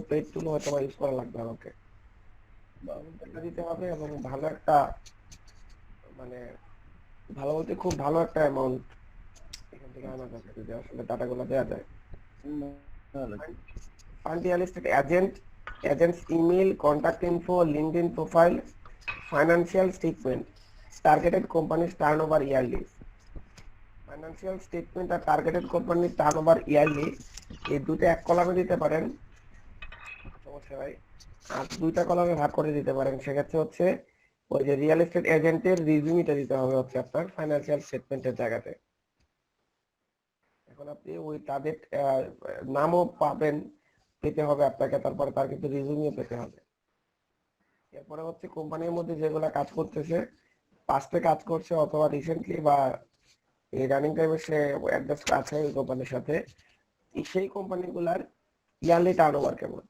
Paid টুল হয়তো use করা লাগবে আমাকে, এটা দিতে হবে এবং ভালো একটা মানে ভালো বলতে খুব ভালো একটা অ্যামাউন্ট এখান থেকে আনা যাবে যদি আসলে ডাটাগুলো দেওয়া যায়। Find realistic agents email, contact info, LinkedIn profile, financial statement, targeted companies turnover yearly. Financial statement আর টার্গেটেড কোম্পানির টার্নওভার ইয়ারলি এই দুটো এক কলামে দিতে পারেন, সমস্যা নাই। আর দুইটা কলামে ভাগ করে দিতে পারেন, সেক্ষেত্রে হচ্ছে ওই যে রিয়েল এস্টেট এজেন্টের রিজিউমিটা দিতে হবে হচ্ছে আপনার ফাইন্যান্সিয়াল স্টেটমেন্টের জায়গাতে। এখন আপনি ওই তাদের নামও পাবেন, পেতে হবে আপনাকে, তারপরে তার কিন্তু রিজিউমিও পেতে হবে। এরপরে হচ্ছে কোম্পানির মধ্যে যেগুলা কাজ করতেছে, পাস্টে কাজ করছে অথবা রিসেন্টলি বা এই রানিং টাইমে সে অ্যাডজাস্ট আছে ওই কোম্পানির সাথে, সেই কোম্পানিগুলার ইয়ারলি টার্নওভার কেমন।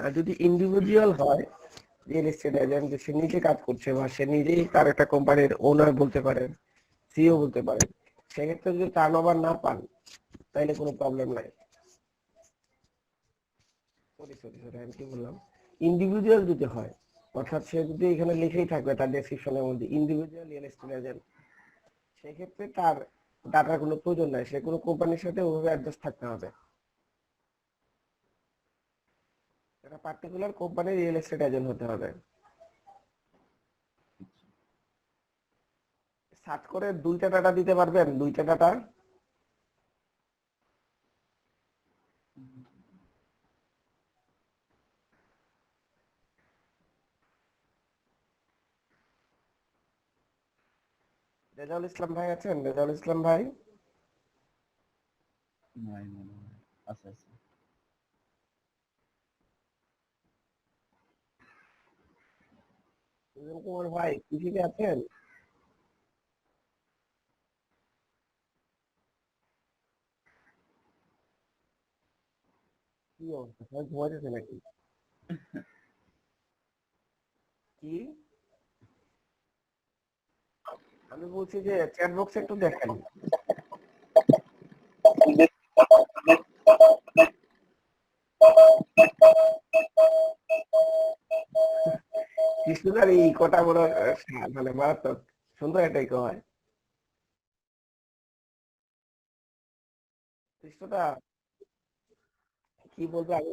আর যদি ইন্ডিভিজুয়াল হয় রিয়েল এস্টেট এজেন্ট, সে নিজে কাজ করছে বা সে নিজেই তার একটা কোম্পানির ওনার বলতে পারেন, সিইও বলতে পারেন, সেক্ষেত্রে যদি টার্নওভার না পান তাহলে কোনো প্রবলেম নাই। সরি আমি কি বললাম, ইন্ডিভিজুয়াল যদি হয়, অর্থাৎ সে যদি এখানে লিখেই থাকবে তার ডেসক্রিপশনের মধ্যে ইন্ডিভিজুয়াল রিয়েল এস্টেট এজেন্ট, সেক্ষেত্রে তার ডাটার কোনো প্রয়োজন নাই, সে কোনো কোম্পানির সাথে ওভাবে অ্যাডজাস্ট থাকতে হবে। একটা পার্টিকুলার কোম্পানির রিয়েল এস্টেট এজেন্ট হতে হবে। সার্চ করে দুইটা ডাটা দিতে পারবেন, দুইটা ডাটা। রেজাউল ইসলাম ভাই আছেন? রেজাউল ইসলাম ভাই আচ্ছা আচ্ছা। সুজন কুমার ভাই কৃষিতে আছেন? কি অবস্থা, সবাই ঘুমাইতেছে নাকি? কি আমি বলছি যে চ্যাট বক্সে একটু দেখেন। কৃষ্ণদার এই কটা বড় মানে মারাত্মক সুন্দর একটা ইকো হয়। কৃষ্ণদা কি বলবে আমি,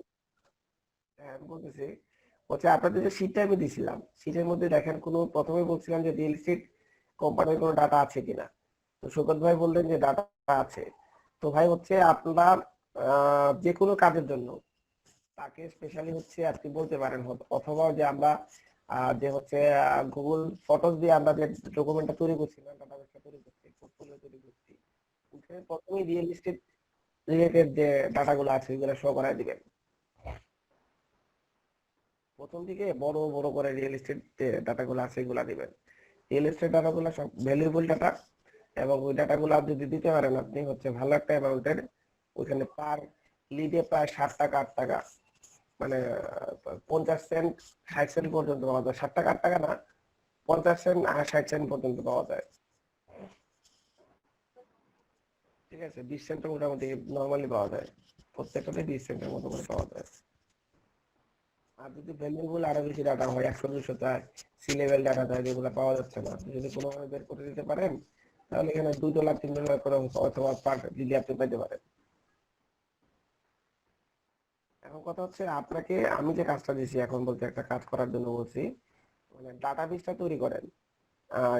হ্যাঁ আমি বলতেছি হচ্ছে আপনাদের যে শীটটা আমি দিছিলাম, শীটের মধ্যে দেখেন কোনো প্রথমে বলছিলাম যে রিয়েল এস্টেট কোম্পানির কোনো ডাটা আছে কিনা, তো শোকত ভাই বললেন যে ডাটা আছে। তো ভাই হচ্ছে আপনার যে কোনো কাজের জন্য তাকে স্পেশালি হচ্ছে আপনি বলতে পারেন, অথবা যে আমরা যে হচ্ছে গুগল ফটোস দিয়ে আমরা যে ডকুমেন্টটা তৈরি করছিলাম, ডাটাবেসটা তৈরি করছি, পোর্টফোলিও তৈরি করছি, ওখানে প্রথমেই রিয়েল এস্টেট রিলেটেড যে ডাটাগুলো আছে ওইগুলো শো করায় দিবেন। প্রথম দিকে বড় বড় করে রিয়েল এস্টেট ডাটাগুলো আছে এগুলা দিবেন। রিয়েল এস্টেট ডাটাগুলো সব ভ্যালুয়েবল ডাটা, এবং ওই ডাটাগুলো যদি দিতে পারেন আপনি হচ্ছে ভালো একটা অ্যামাউন্টের, ওখানে পার লিডে প্রায় 7 টাকা 8 টাকা, মানে 50 সেন্ট 60 সেন্ট পর্যন্ত পাওয়া যায়। 7 টাকা 8 টাকা না, 50 সেন্ট আর 60 সেন্ট পর্যন্ত পাওয়া যায়। ঠিক আছে, 20 সেন্ট মোটামুটি নর্মালি পাওয়া যায়, প্রত্যেকটাতে 20 সেন্টের মতো করে পাওয়া যায়। আর যদি ভ্যালুয়েবল আরো বেশি ডাটা হয়, 100 200 সি লেভেল ডাটা দেয় যেগুলো পাওয়া যাচ্ছে না, আপনি যদি কোনোভাবে বের করে দিতে পারেন তাহলে এখানে $2 $3 করে অথবা পার দিলে আপনি পেতে পারেন। এখন কথা হচ্ছে আপনাকে আমি যে কাজটা দিয়েছি এখন বলতে একটা কাজ করার জন্য বলছি, মানে ডাটাবেসটা তৈরি করেন।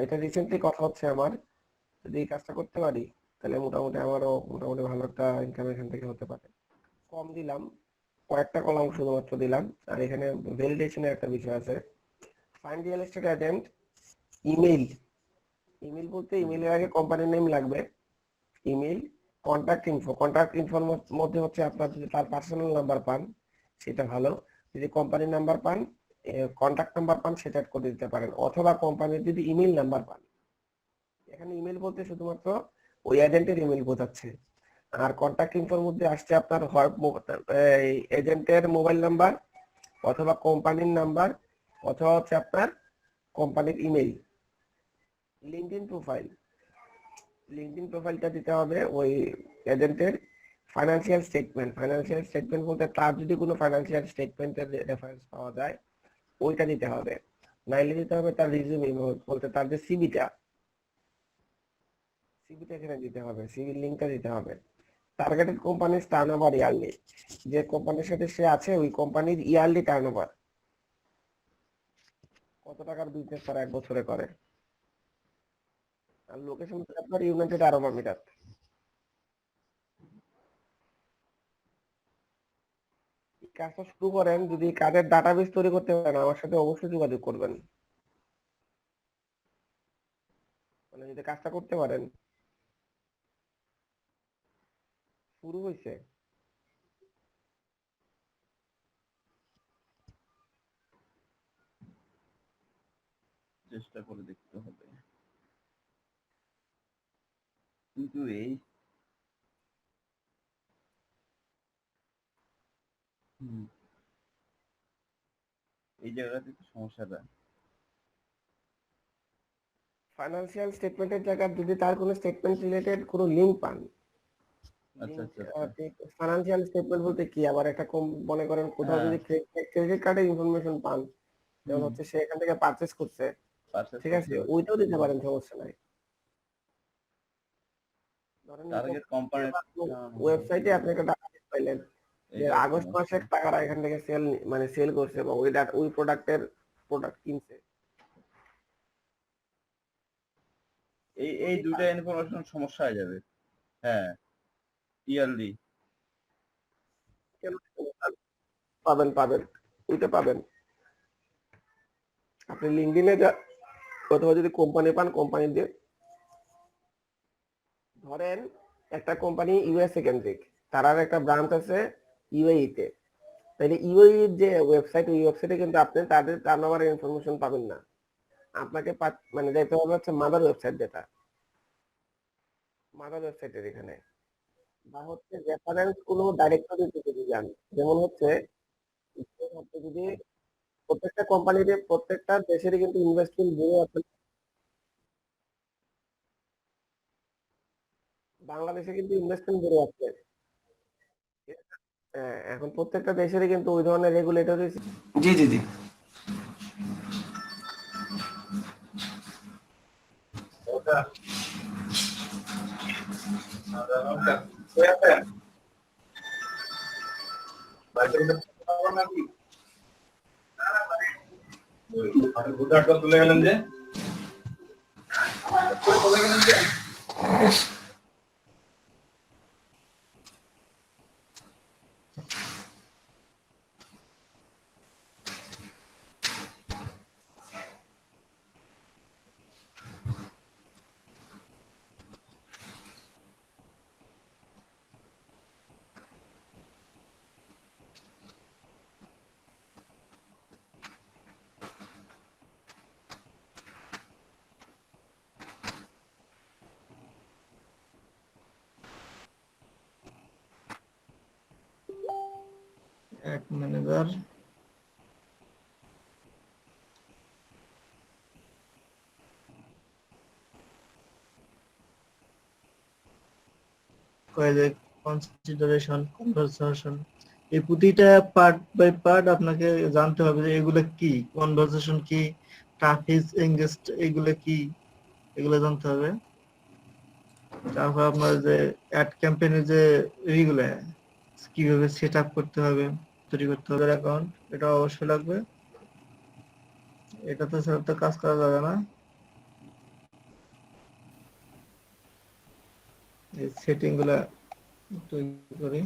এটা রিসেন্টলি কথা হচ্ছে আমার, যদি এই কাজটা করতে পারি তাহলে মোটামুটি আমারও মোটামুটি ভালো একটা ইনকাম এখান থেকে হতে পারে। কম দিলাম, কয়েকটা কলাম শুধুমাত্র দিলাম, আর এখানে ভ্যালিডেশনের একটা বিষয় আছে। Find real estate agent email, email বলতে ইমেইলের আগে কোম্পানির নেম লাগবে, ইমেইল, কন্ট্যাক্ট ইনফোর মধ্যে হচ্ছে আপনার যদি তার পার্সোনাল নাম্বার পান সেটা ভালো, যদি কোম্পানির নাম্বার পান, কন্ট্যাক্ট নাম্বার পান সেটা অ্যাড করে দিতে পারেন, অথবা কোম্পানির যদি ইমেইল নাম্বার পান। এখানে ইমেইল বলতে শুধুমাত্র ওই এজেন্টের ইমেইল বোঝাচ্ছে। আর কন্ট্যাক্ট ইনফোর মধ্যে আসছে আপনার হয় এজেন্টের মোবাইল নাম্বার, অথবা কোম্পানির নাম্বার, অথবা হচ্ছে আপনার কোম্পানির ইমেইল। লিঙ্কডইন প্রোফাইলটা দিতে হবে ওই এজেন্টের, ফাইনান্সিয়াল স্টেটমেন্ট বলতে তার যদি কোনো ফাইনান্সিয়াল স্টেটমেন্টের রেফারেন্স পাওয়া যায় ওইটা দিতে হবে, নাইলে দিতে হবে তার রিজিউমি বলতে তার যে সিভিটা এখানে দিতে হবে, সিভির লিঙ্কটা দিতে হবে। টার্গেটেড কোম্পানির টার্নওভার ইয়ারলি, যে কোম্পানির সাথে সে আছে ওই কোম্পানির ইয়ারলি টার্নওভার কত টাকার বিজনেস তারা 1 বছরে করে। আর লোকেশন আপনার ইউনাইটেড আরব আমিরাত। কাজটা শুরু করেন, যদি কাজের ডাটাবেস তৈরি করতে পারেন আমার সাথে অবশ্যই যোগাযোগ করবেন। মানে যদি কাজটা করতে পারেন, শুরু হয়েছে। চেষ্টা করে দেখতে হবে, কিন্তু এই এই জায়গাটাতে তো সমস্যাটা। ফাইনান্সিয়াল স্টেটমেন্টের জায়গায় যদি তার কোনো স্টেটমেন্ট রিলেটেড কোনো লিঙ্ক পান, আচ্ছা আচ্ছা আচ্ছা। ফাইনান্সিয়াল স্টেটমেন্ট বলতে কি, আবার একটা মনে করেন কোথাও হ্যাঁ। যদি ক্রেডিট কার্ডের ইনফরমেশন পান, যেমন হচ্ছে সে এখান থেকে পারচেজ করছে, ঠিক আছে, ওইটাও দিতে পারেন, সমস্যা নাই। ধরেন টার্গেট কোম্পানি ওয়েবসাইটে আপনি একটা ডাটাবেস পাইলেন যে আগস্ট মাসে টাকাটা এখান থেকে সেল করছে বা ওই প্রোডাক্ট কিনছে। এই দুটো ইনফরমেশন সমস্যা হয়ে যাবে। হ্যাঁ, ইয়ারলি পাবেন ওইটা পাবেন। আপনি লিঙ্কডইনে অথবা যদি কোম্পানি পান, কোম্পানি দিয়ে ধরেন একটা কোম্পানি ইউএসএ কেন্দ্রিক, তার আর একটা ব্রাঞ্চ আছে ইউএই তে, তাহলে ইউএই যে ওয়েবসাইট, ওই ওয়েবসাইটে কিন্তু আপনি তাদের টার্নওভারের ইনফরমেশন পাবেন না। আপনাকে মানে যাইতে হবে হচ্ছে মাদার ওয়েবসাইট, যেটা মাদার ওয়েবসাইটের এখানে, বা হচ্ছে রেফারেন্স কোনো ডাইরেক্টরিতে যদি যান, যেমন হচ্ছে আপনি যদি প্রত্যেকটা কোম্পানিতে প্রত্যেকটা দেশেরই কিন্তু ইনভেস্টমেন্ট ব্যুরো আছে। বাংলাদেশে কিন্তু ইনভেস্টমেন্ট ব্যুরো আছে। হ্যাঁ, এখন প্রত্যেকটা দেশেরই কিন্তু ওই ধরনের রেগুলেটরি। জি জি জি। তুলে গেলেন যে এক ম্যানেজার কনসিডারেশন কনভারসেশন, এই প্রতিটা পার্ট বাই পার্ট আপনাকে জানতে হবে যে এগুলো কি, কনভারসেশন কি, ট্রাফিক এনগেজড এগুলো কি, এগুলো জানতে হবে। তারপর আপনার যে অ্যাড ক্যাম্পেইনের যে এইগুলো কিভাবে সেট আপ করতে হবে, তৈরি করতে হবে অ্যাকাউন্ট, এটা অবশ্যই লাগবে। এটা তো ছাড়া তো কাজ করা যাবে না। এই সেটিং গুলা তৈরি করি।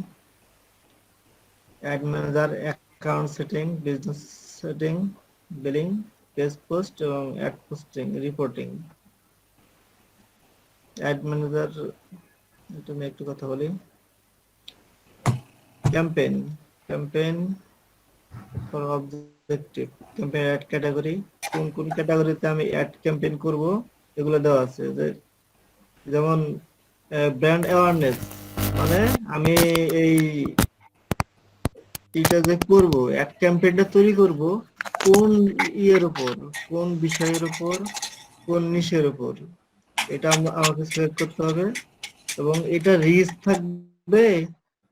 Ad manager, account setting, business setting, billing, page post এবং ad posting, reporting. Ad manager এটা নিয়ে একটু কথা বলি। Campaign for objective, campaign ad category, কোন কোন ক্যাটাগরিতে আমি অ্যাড ক্যাম্পেইন করব এগুলো দেওয়া আছে। যেমন ব্র্যান্ড অ্যাওয়ারনেস, মানে আমি এইটা যে করব, অ্যাড ক্যাম্পেইনটা তৈরি করব কোন ইয়ের উপর, কোন বিষয়ের উপর, কোন নিশের উপর, এটা আমাকে সিলেক্ট করতে হবে। এবং এটা রিচ থাকবে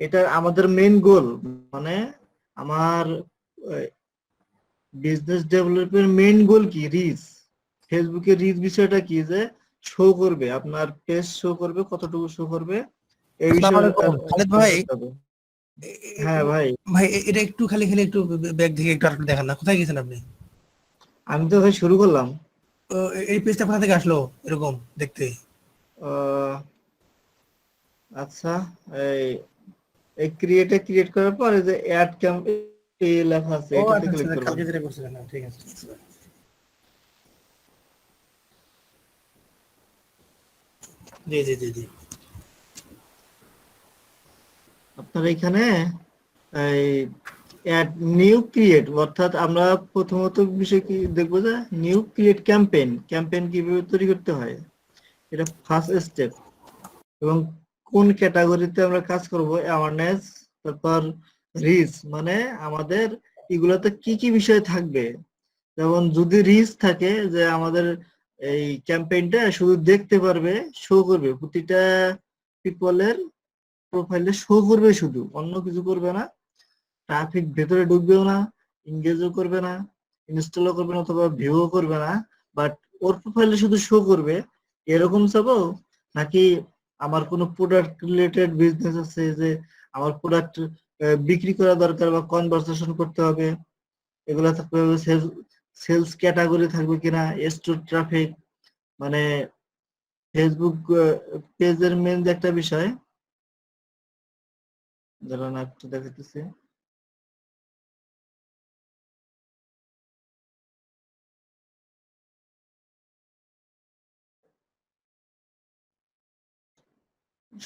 এটা আমাদের মেইন গোল, মানে আমার বিজনেস ডেভেলপের মেইন গোল কি? রিচ। ফেসবুকের রিচ বিষয়টা কি, যে শো করবে, আপনার পেজ শো করবে, কতটুকু শো করবে এই আসসালামু বিষয়ে আলাইকুম খালেদ ভাই। হ্যাঁ ভাই, ভাই এটা একটু খালি খালি একটু ব্যাগ থেকে একটু আরেকটু দেখান না, কোথায় গেছেন আপনি? আমি তো ভাই শুরু করলাম। এই পেজটা কোথা থেকে আসলো এরকম দেখতে? আহ, আচ্ছা, এই এই ক্রিয়েট করার পর এই যে অ্যাড ক্যাম্পেইন লেখা আছে, ও এটাতে আচ্ছা ক্লিক আচ্ছা, করবেন। কালকে যেটা করছিলেন, হ্যাঁ, ঠিক আছে। জি জি জি জি। আপনার এখানে এই অ্যাড নিউ ক্রিয়েট, অর্থাৎ আমরা প্রথমত বিষয় কি দেখবো, যে নিউ ক্রিয়েট ক্যাম্পেইন কিভাবে তৈরি করতে হয়, এটা ফার্স্ট স্টেপ। এবং কোন ক্যাটাগরিতে আমরা কাজ করব, অ্যাওয়ারনেস, তারপর রিচ, মানে আমাদের এগুলোতে কি কি বিষয় থাকবে। যেমন যদি রিচ থাকে, যে আমাদের এই ক্যাম্পেইনটা শুধু দেখতে পারবে, শো করবে, প্রতিটা পিপলের প্রোফাইলে শো করবে, শুধু অন্য কিছু করবে না, ট্রাফিক ভেতরে ঢুকবেও না, এঙ্গেজও করবে না, ইনস্টলও করবে না, অথবা ভিউও করবে না, বাট ওর প্রোফাইলে শুধু শো করবে, এরকম চাবো? নাকি আমার কোনো প্রোডাক্ট রিলেটেড বিজনেস আছে, যে আমার প্রোডাক্ট বিক্রি করা দরকার বা কনভারসেশন করতে হবে, এগুলো থাকবে, সেলস ক্যাটাগরি থাকবে কিনা, স্টোর ট্রাফিক, মানে ফেসবুক পেজের মেন যে একটা বিষয়, যারা না একটু দেখাতেছি,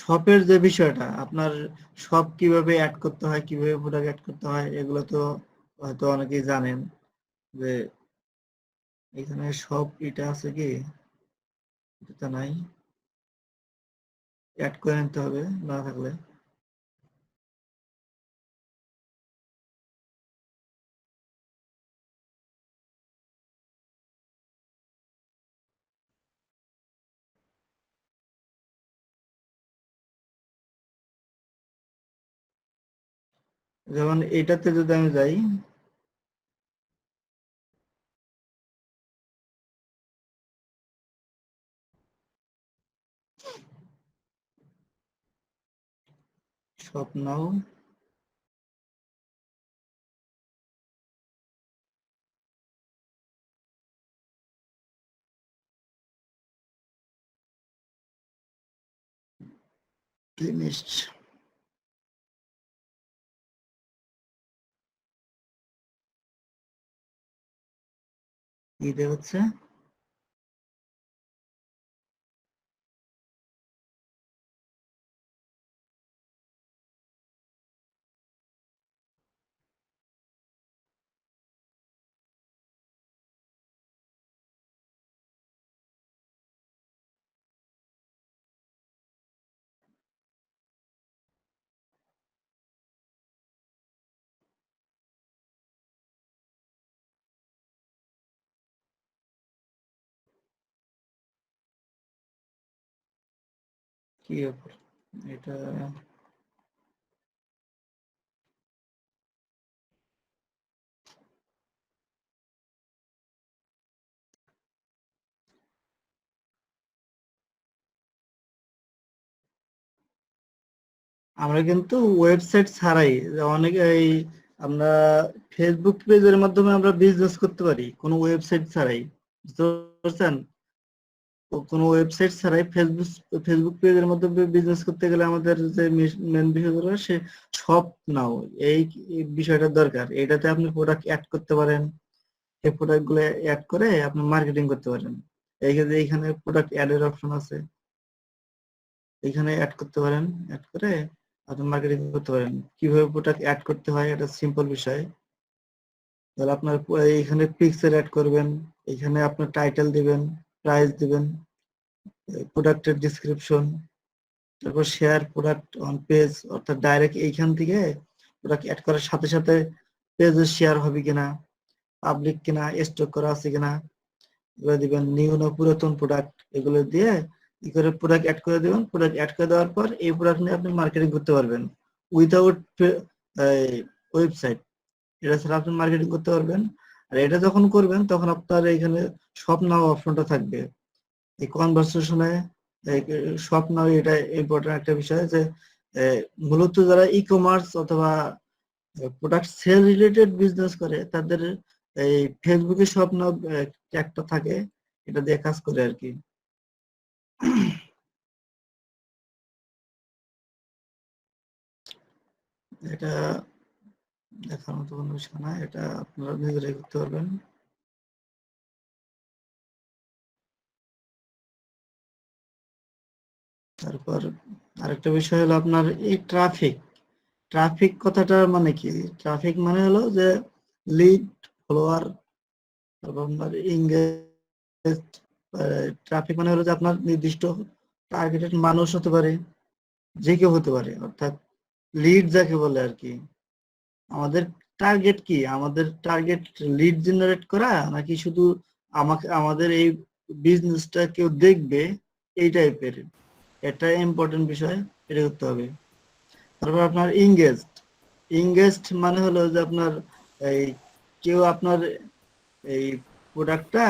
শপের যে বিষয়টা, আপনার শপ কিভাবে অ্যাড করতে হয়, কিভাবে প্রোডাক্ট অ্যাড করতে হয়, এগুলো তো হয়তো অনেকেই জানেন, যে এখানে শপ এটা আছে কি, এটা নাই, অ্যাড করে নিতে হবে না থাকলে। যেমন এটাতে যদি আমি যাই, শপ নাও, ফিনিশড, এটা হচ্ছে কি ব্যাপার, এটা আমরা কিন্তু ওয়েবসাইট ছাড়াই, অনেকে এই আমরা ফেসবুক পেজের মাধ্যমে আমরা বিজনেস করতে পারি কোনো ওয়েবসাইট ছাড়াই, বুঝতে পারছেন? কোনো ওয়েবসাইট ছাড়াই ফেসবুক পেজের মাধ্যমে বিজনেস করতে গেলে আমাদের যে মেন বিষয় দরকার, সে শপ নাও, এই বিষয়টা দরকার। এটাতে আপনি প্রোডাক্ট অ্যাড করতে পারেন, এই প্রোডাক্ট গুলো অ্যাড করে আপনি মার্কেটিং করতে পারেন। এইখানে প্রোডাক্ট অ্যাড এর অপশন আছে, এখানে অ্যাড করতে পারেন, অ্যাড করে আপনি মার্কেটিং করতে পারেন। কিভাবে প্রোডাক্ট অ্যাড করতে হয় এটা সিম্পল বিষয়। তাহলে আপনার এখানে পিক্সেল অ্যাড করবেন, এখানে আপনার টাইটেল দিবেন, প্রাইস দিবেন, প্রোডাক্টের ডিসক্রিপশন, তারপর শেয়ার প্রোডাক্ট অন পেজ, অর্থাৎ ডাইরেক্ট এইখান থেকে প্রোডাক্ট অ্যাড করার সাথে সাথে পেজে শেয়ার হবে কিনা, পাবলিক কিনা, স্টক করা আছে কিনা, এগুলো দিবেন। নিউ না পুরাতন প্রোডাক্ট, এগুলো দিয়ে কি করে প্রোডাক্ট অ্যাড করে দিবেন। প্রোডাক্ট অ্যাড করে দেওয়ার পর এই প্রোডাক্ট নিয়ে আপনি মার্কেটিং করতে পারবেন। উইথাউট ওয়েবসাইট, এটা ছাড়া আপনি মার্কেটিং করতে পারবেন। আর এটা যখন করবেন তখন আপনার এখানে শপ নাও অপশনটা থাকবে। এই কনভারসেশনে শপ নাও এটা ইম্পর্টেন্ট একটা বিষয় যে মূলত যারা ই কমার্স অথবা প্রোডাক্ট সেল রিলেটেড বিজনেস করে তাদের এই ফেসবুকে শপ নাও একটা থাকে, এটা দিয়ে কাজ করে আর কি। এটা দেখার মতো কোনো বিষয় না, এটা আপনারা নিজেরাই করতে পারবেন। তারপর আরেকটা বিষয় হলো আপনার এই ট্রাফিক কথাটার মানে কি? ট্রাফিক মানে হলো যে লিড, ফলোয়ার, তারপর আপনার ইংগেজ। ট্রাফিক মানে হলো যে আপনার নির্দিষ্ট টার্গেটেড মানুষ হতে পারে, যে কেউ হতে পারে, অর্থাৎ লিড যাকে বলে আর কি। আমাদের টার্গেট কি? আমাদের টার্গেট লিড জেনারেট করা, নাকি শুধু আমাদের এই বিজনেসটা কেউ দেখবে, এই টাইপের? এটা ইম্পর্টেন্ট বিষয়, এটা করতে হবে। তারপর আপনার ইংগেজড মানে হলো যে আপনার এই কেউ আপনার এই প্রোডাক্টটা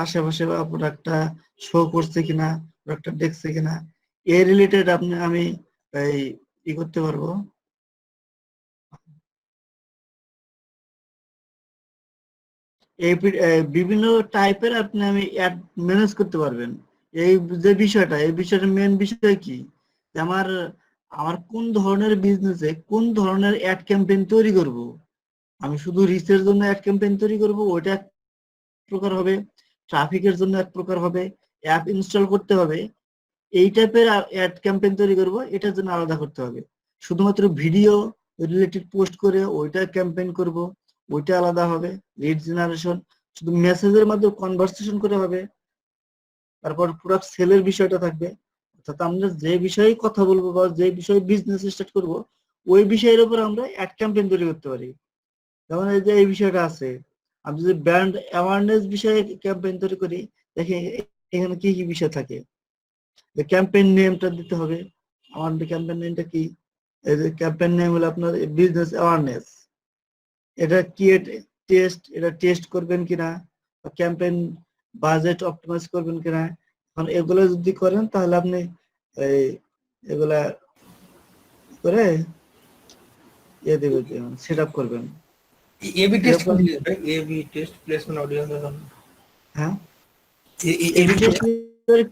আশেপাশে বা প্রোডাক্টটা শো করছে কিনা, প্রোডাক্টটা দেখছে কিনা, এর রিলেটেড আমি এই করতে পারবো। এই বিভিন্ন টাইপের আমি অ্যাড ম্যানেজ করতে পারবেন। এই যে বিষয়টা, এই বিষয়টা মেন বিষয় কি, যে আমার কোন ধরনের বিজনেসে কোন ধরনের অ্যাড ক্যাম্পেইন তৈরি করব। আমি শুধু রিচের জন্য অ্যাড ক্যাম্পেইন তৈরি করব, ওইটা এক প্রকার হবে। ট্রাফিকের জন্য এক প্রকার হবে, অ্যাপ ইনস্টল করতে হবে, এই টাইপের অ্যাড ক্যাম্পেইন তৈরি করব, এটার জন্য আলাদা করতে হবে। শুধুমাত্র ভিডিও রিলেটেড পোস্ট করে ওইটা ক্যাম্পেইন করব, ওইটা আলাদা হবে। লিড জেনারেশন শুধু মেসেজের মাধ্যমে কনভারসেশন করে হবে। তারপর পুরো সেলের বিষয়টা থাকবে, অর্থাৎ আমরা যে বিষয়ে কথা বলবো বা যে বিষয়ে বিজনেস স্টার্ট করব, ওই বিষয়ের উপর আমরা অ্যাড ক্যাম্পেইন তৈরি করতে পারি। যেমন এই যে এই বিষয়টা আছে, আমি যদি ব্র্যান্ড অ্যাওয়ারনেস বিষয়ে ক্যাম্পেইন তৈরি করি, দেখে এখানে কি কি বিষয় থাকে। ক্যাম্পেইন নেমটা দিতে হবে। আমার ক্যাম্পেইন নেমটা কি? এই যে ক্যাম্পেইন নেম হলো আপনার বিজনেস অ্যাওয়ারনেস। এটা এটা টেস্ট করবেন কিনা, ক্যাম্পেইন বাজেট অপটিমাইজ করবেন কিনা। এখন এগুলো যদি করেন তাহলে আপনি এই এগুলা করে দেবেন, সেট আপ করবেন। এবি টেস্ট কোন দিকে ভাই? এবি টেস্ট প্লেসমেন্ট অডিয়েন্স এখন। হ্যাঁ, A B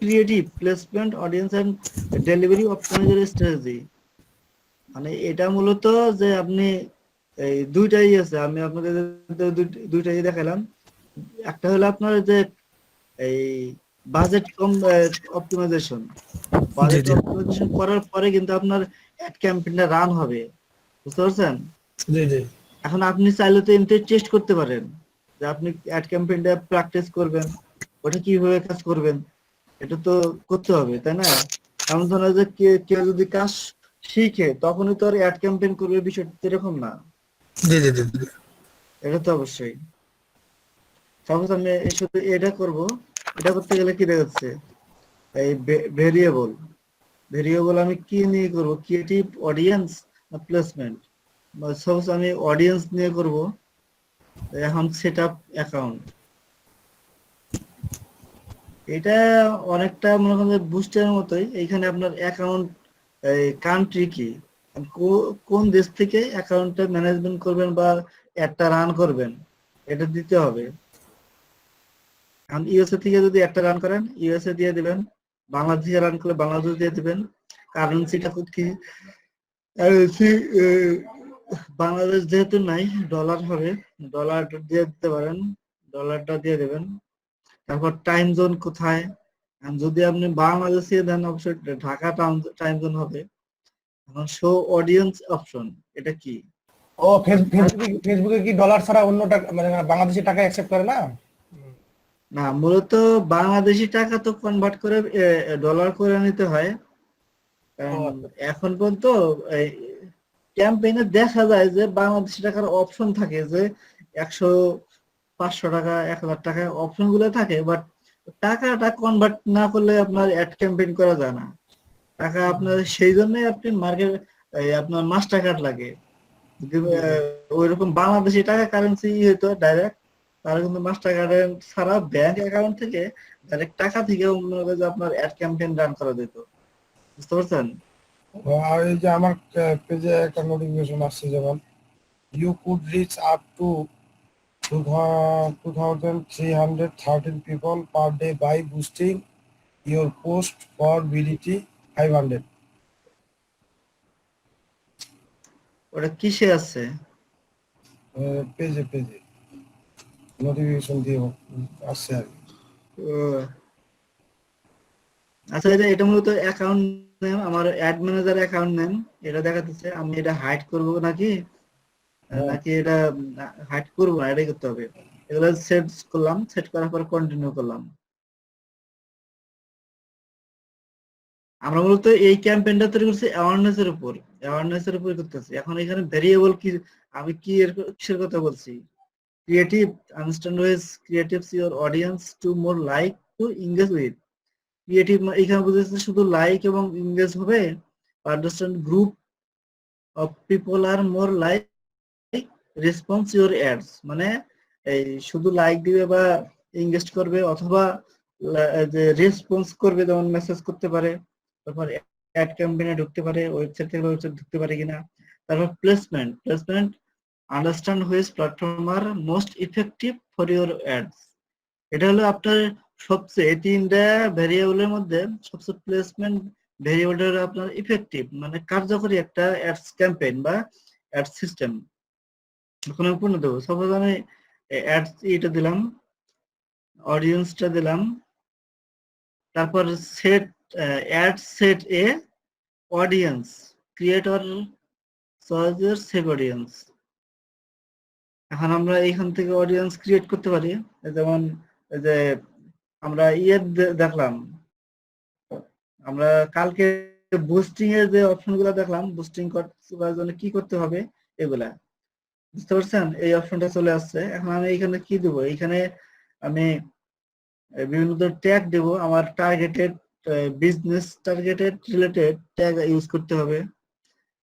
creative placement audience and delivery optimizer strategy. মানে এটা মূলত যে আপনি এই দুইটাই আছে, আমি আপনাকে দুইটাই দেখালাম। একটা হলো আপনার যে এই বাজেট অপটিমাইজেশন। বাজেট অপটিমাইজেশন করার পরে কিন্তু আপনার অ্যাড ক্যাম্পেইনটা রান হবে, বুঝতে পারছেন? জি জি। এখন আপনি চাইলে তো এমনি টেস্ট করতে পারেন যে আপনি অ্যাড ক্যাম্পেইনটা প্র্যাকটিস করবেন, ওটা কিভাবে কাজ করবেন, এটা তো করতে হবে, তাই না? এমন ধরনের যে কেউ যদি কাজ শিখে তখনই তো আর অ্যাড ক্যাম্পেইন করবে, বিষয়টা এরকম না। জি জি জি। এটা তো অবশ্যই। সাপোজ আমি শুধু এটা করব, এটা করতে গেলে কি দেখাচ্ছে এই ভেরিয়েবল আমি কি নিয়ে করব, ক্রিয়েটিভ, অডিয়েন্স না প্লেসমেন্ট? সাপোজ আমি অডিয়েন্স নিয়ে করব, এখন সেট আপ অ্যাকাউন্ট। এটা অনেকটা মনে করেন বুস্টের মতোই। এইখানে আপনার অ্যাকাউন্ট এই কান্ট্রি কি, কোন দেশ থেকে অ্যাকাউন্টটা ম্যানেজমেন্ট করবেন বা একটা রান করবেন, এটা দিতে হবে। ইউএসএ থেকে যদি একটা রান করেন ইউএসএ দিয়ে দিবেন, বাংলাদেশে রান করলে বাংলাদেশ দিয়ে দিবেন। কারেন্সিটা কি? বাংলাদেশ যেহেতু নাই, ডলার হবে, ডলার দিয়ে দিতে পারেন, ডলারটা দিয়ে দেবেন। তারপর টাইম জোন কোথায়, যদি আপনি বাংলাদেশে দেন অবশ্যই ঢাকা টাইম জোন হবে। এখন শো অডিয়েন্স অপশন, এটা কি? ও ফেসবুকে কি ডলার ছাড়া অন্য টাকা মানে বাংলাদেশি টাকা অ্যাকসেপ্ট করে না? না, মূলত বাংলাদেশি টাকা তো কনভার্ট করে ডলার করে নিতে হয়। এখন পর্যন্ত ক্যাম্পেইনে দেখা যায় যে বাংলাদেশি টাকার অপশন থাকে যে 100, 500 টাকা, 1000 টাকা অপশন গুলো থাকে, বাট টাকাটা কনভার্ট না করলে আপনার অ্যাড ক্যাম্পেইন করা যায় না। টাকা আপনার সেই জন্যই আপনি এই আপনার মাস্টার কার্ড লাগে। যদি ওইরকম বাংলাদেশি টাকা কারেন্সি হইতো ডাইরেক্ট, তাহলে কিন্তু মাস্টার কার্ডের ছাড়া ব্যাংক অ্যাকাউন্ট থেকে ডাইরেক্ট টাকা থেকে মনে করে যে আপনার অ্যাড ক্যাম্পেইন রান করা যেত। বুঝতে পারছেন? আর এই যে আমার পেজে একটা নোটিফিকেশন আসছে, যেমন you could reach up to 2,313 people per day by boosting your post for BDT 500. ওটা কিসে আছে? পেজে নোটিফিকেশন দিয়ে আসছে আর কি। ও, আচ্ছা, এটা মূলত অ্যাকাউন্ট নেম, আমার অ্যাড ম্যানেজার অ্যাকাউন্ট নেম এটা দেখাতেছে। আমি এটা হাইড করব নাকি নাকি এটা হাইড করব না, এটাই করতে হবে। এগুলো সেট করলাম, সেট করার পর কন্টিনিউ করলাম। আমরা মূলত এই ক্যাম্পেইনটা তৈরি করছি অ্যাওয়ারনেস এর উপর করতেছি। এখন এখানে ভেরিয়েবল কি, আমি কি কিসের কথা বলছি? Creative understand ways creatives your audience to more like to engage with. Creative এখানে বুঝেছে শুধু লাইক এবং এঙ্গেজ হবে। Understand group of people are more like response your ads, মানে এই শুধু লাইক দিবে বা এঙ্গেজ করবে অথবা যে রেসপন্স করবে, যেমন মেসেজ করতে পারে, তারপর অ্যাড ক্যাম্পেইনে ঢুকতে পারে, ওয়েবসাইট থেকে ওয়েবসাইট ঢুকতে পারে কিনা। তারপর placement understand which platform are most effective for your ads. এটা হলো আপনার সবচেয়ে তিনটা ভেরিয়েবলের মধ্যে সবচেয়ে প্লেসমেন্ট ভেরিয়েবলটা হলো আপনার ইফেক্টিভ, মানে কার্যকরী একটা অ্যাডস ক্যাম্পেইন বা অ্যাড সিস্টেম। এখন আমি পূর্ণ দেবো। সাপোজ আমি অ্যাডস এটা দিলাম, অডিয়েন্সটা দিলাম, তারপর সেট অ্যাড সেট এ অডিয়েন্স ক্রিয়েটর চয়েসের সেভ অডিয়েন্স। এখন আমরা এইখান থেকে অডিয়েন্স ক্রিয়েট করতে পারি। যেমন এই যে আমরা দেখলাম, আমরা কালকে বুস্টিং এর যে অপশন গুলা দেখলাম, বুস্টিং করার জন্য কি করতে হবে এগুলা, বুঝতে পারছেন? এই অপশনটা চলে আসছে। এখন আমি এখানে কি দেবো? এখানে আমি বিভিন্ন ট্যাগ দেব, আমার targeted business targeted related tag use করতে হবে।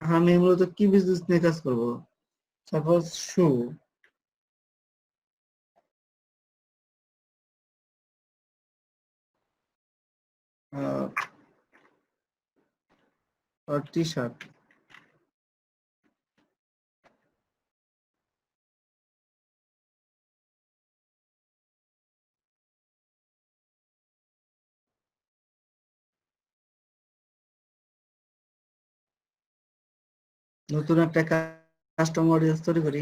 এখন আমি মূলত কি বিজনেস নিয়ে কাজ করব? সাপোজ শু, টি শার্ট। নতুন একটা কাস্টমার অডিয়েন্স তৈরি করি।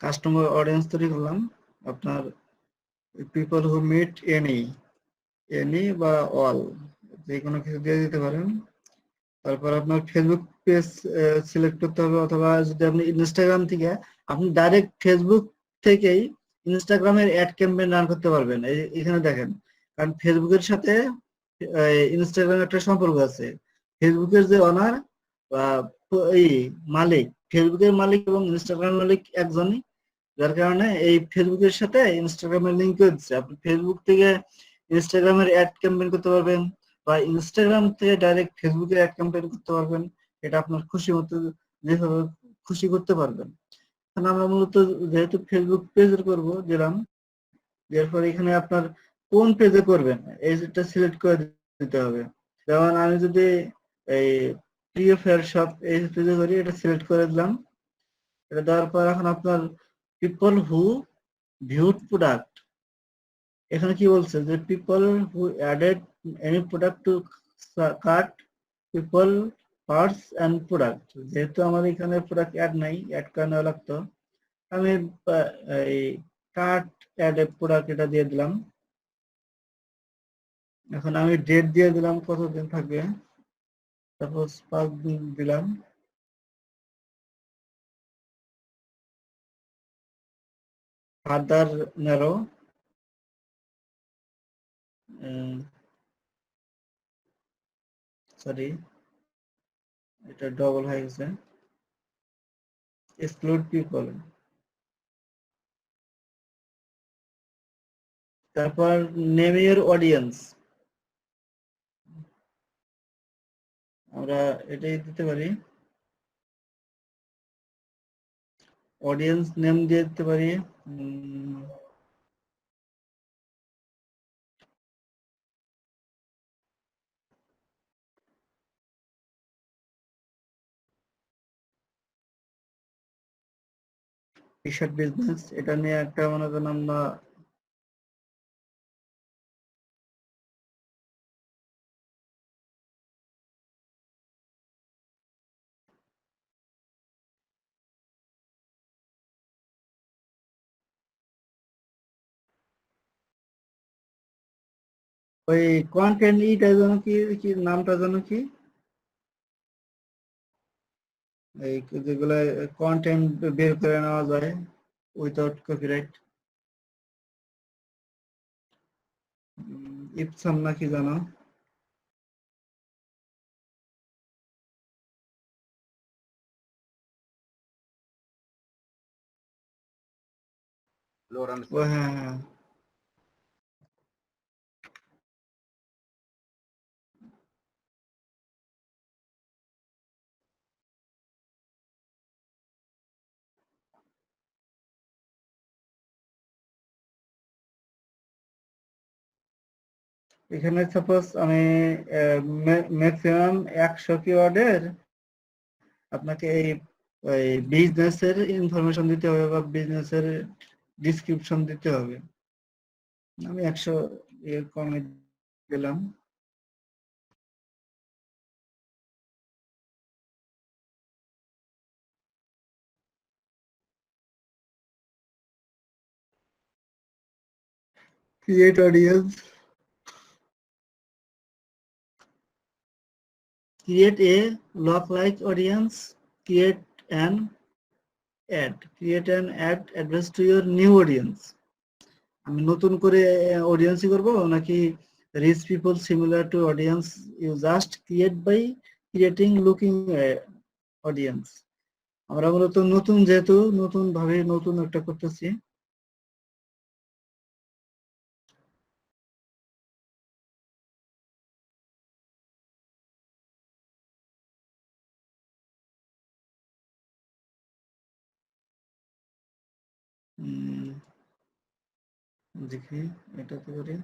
কাস্টমার অডিয়েন্স তৈরি করলাম আপনার পিপল হু মিট এনি বা অল, যে কোনো কিছু দিয়ে দিতে পারেন। তারপর আপনার ফেসবুক পেজ সিলেক্ট করতে হবে, অথবা যদি আপনি ইনস্টাগ্রাম থেকে, আপনি ডাইরেক্ট ফেসবুক থেকেই ইনস্টাগ্রামের অ্যাড ক্যাম্পেইন রান করতে পারবেন। এখানে দেখেন, কারণ ফেসবুকের সাথে ইনস্টাগ্রামের একটা সম্পর্ক আছে। ফেসবুকের যে অনার বা এই মালিক, ফেসবুকের মালিক এবং ইনস্টাগ্রামের মালিক একজনই, যার কারণে এই ফেসবুকের সাথে ইনস্টাগ্রামের লিঙ্ক করে দিচ্ছে। আপনি ফেসবুক থেকে ইনস্টাগ্রামের অ্যাড ক্যাম্পেইন করতে পারবেন, বা ইনস্টাগ্রাম থেকে ডাইরেক্ট ফেসবুকে অ্যাড ক্যাম্পেইন করতে পারবেন। এটা আপনার খুশি মতো যেভাবে খুশি করতে পারবেন। এখন আমরা মূলত যেহেতু ফেসবুক পেজের করব দিলাম, এরপর এখানে আপনার কোন পেজে করবেন এইটা সিলেক্ট করে দিতে হবে। যেমন আমি যদি এই প্রিয় ফেয়ার শপ এই পেজে করি, এটা সিলেক্ট করে দিলাম। এটা দেওয়ার পর এখন আপনার পিপল হু ভিউড প্রোডাক্ট, এখানে কি বলছে যে people who added any product to cart, people parts and product. যেহেতু আমার এখানে প্রোডাক্ট অ্যাড নাই, অ্যাড করানো লাগতো, আমি এই কার্ট অ্যাড এ প্রোডাক্ট এটা দিয়ে দিলাম। এখন আমি ডেট দিয়ে দিলাম কতদিন থাকবে, সাপোজ 5 দিন দিলাম। ফার্দার ন্যারো, সরি, এটা ডবল হয়ে গেছে, এক্সক্লুড পিপল। তারপর নেম ইউর অডিয়েন্স, আমরা এটাই দিতে পারি, অডিয়েন্স নেম দিয়ে দিতে পারি টি শার্ট বিজনেস। এটা নিয়ে একটা মনে করেন আমরা ওই কন্টেন্ট ইটা যেন কি, কি নামটা যেন কি, এই যেগুলো কন্টেন্ট বের করে নেওয়া যায় উইথাউট কপিরাইট, ইপসাম নাকি জানো, Lawrence ও হ্যাঁ হ্যাঁ, এখানে সাপোজ আমি ম্যাক্সিমাম 100 কিওয়ার্ডের আপনাকে এই বিজনেসের ইনফরমেশন দিতে হবে বা বিজনেসের ডিসক্রিপশন দিতে হবে। আমি 100 এর কমে দিলাম। Create audience, create a lookalike audience, create an ad address to your new audience। আমি নতুন করে অডিয়েন্সই করব নাকি reach people similar to audience you just create by creating looking audience. আমরা মূলত নতুন, যেহেতু নতুন ভাবে নতুন একটা করতেছি, দেখি এটাতে করি।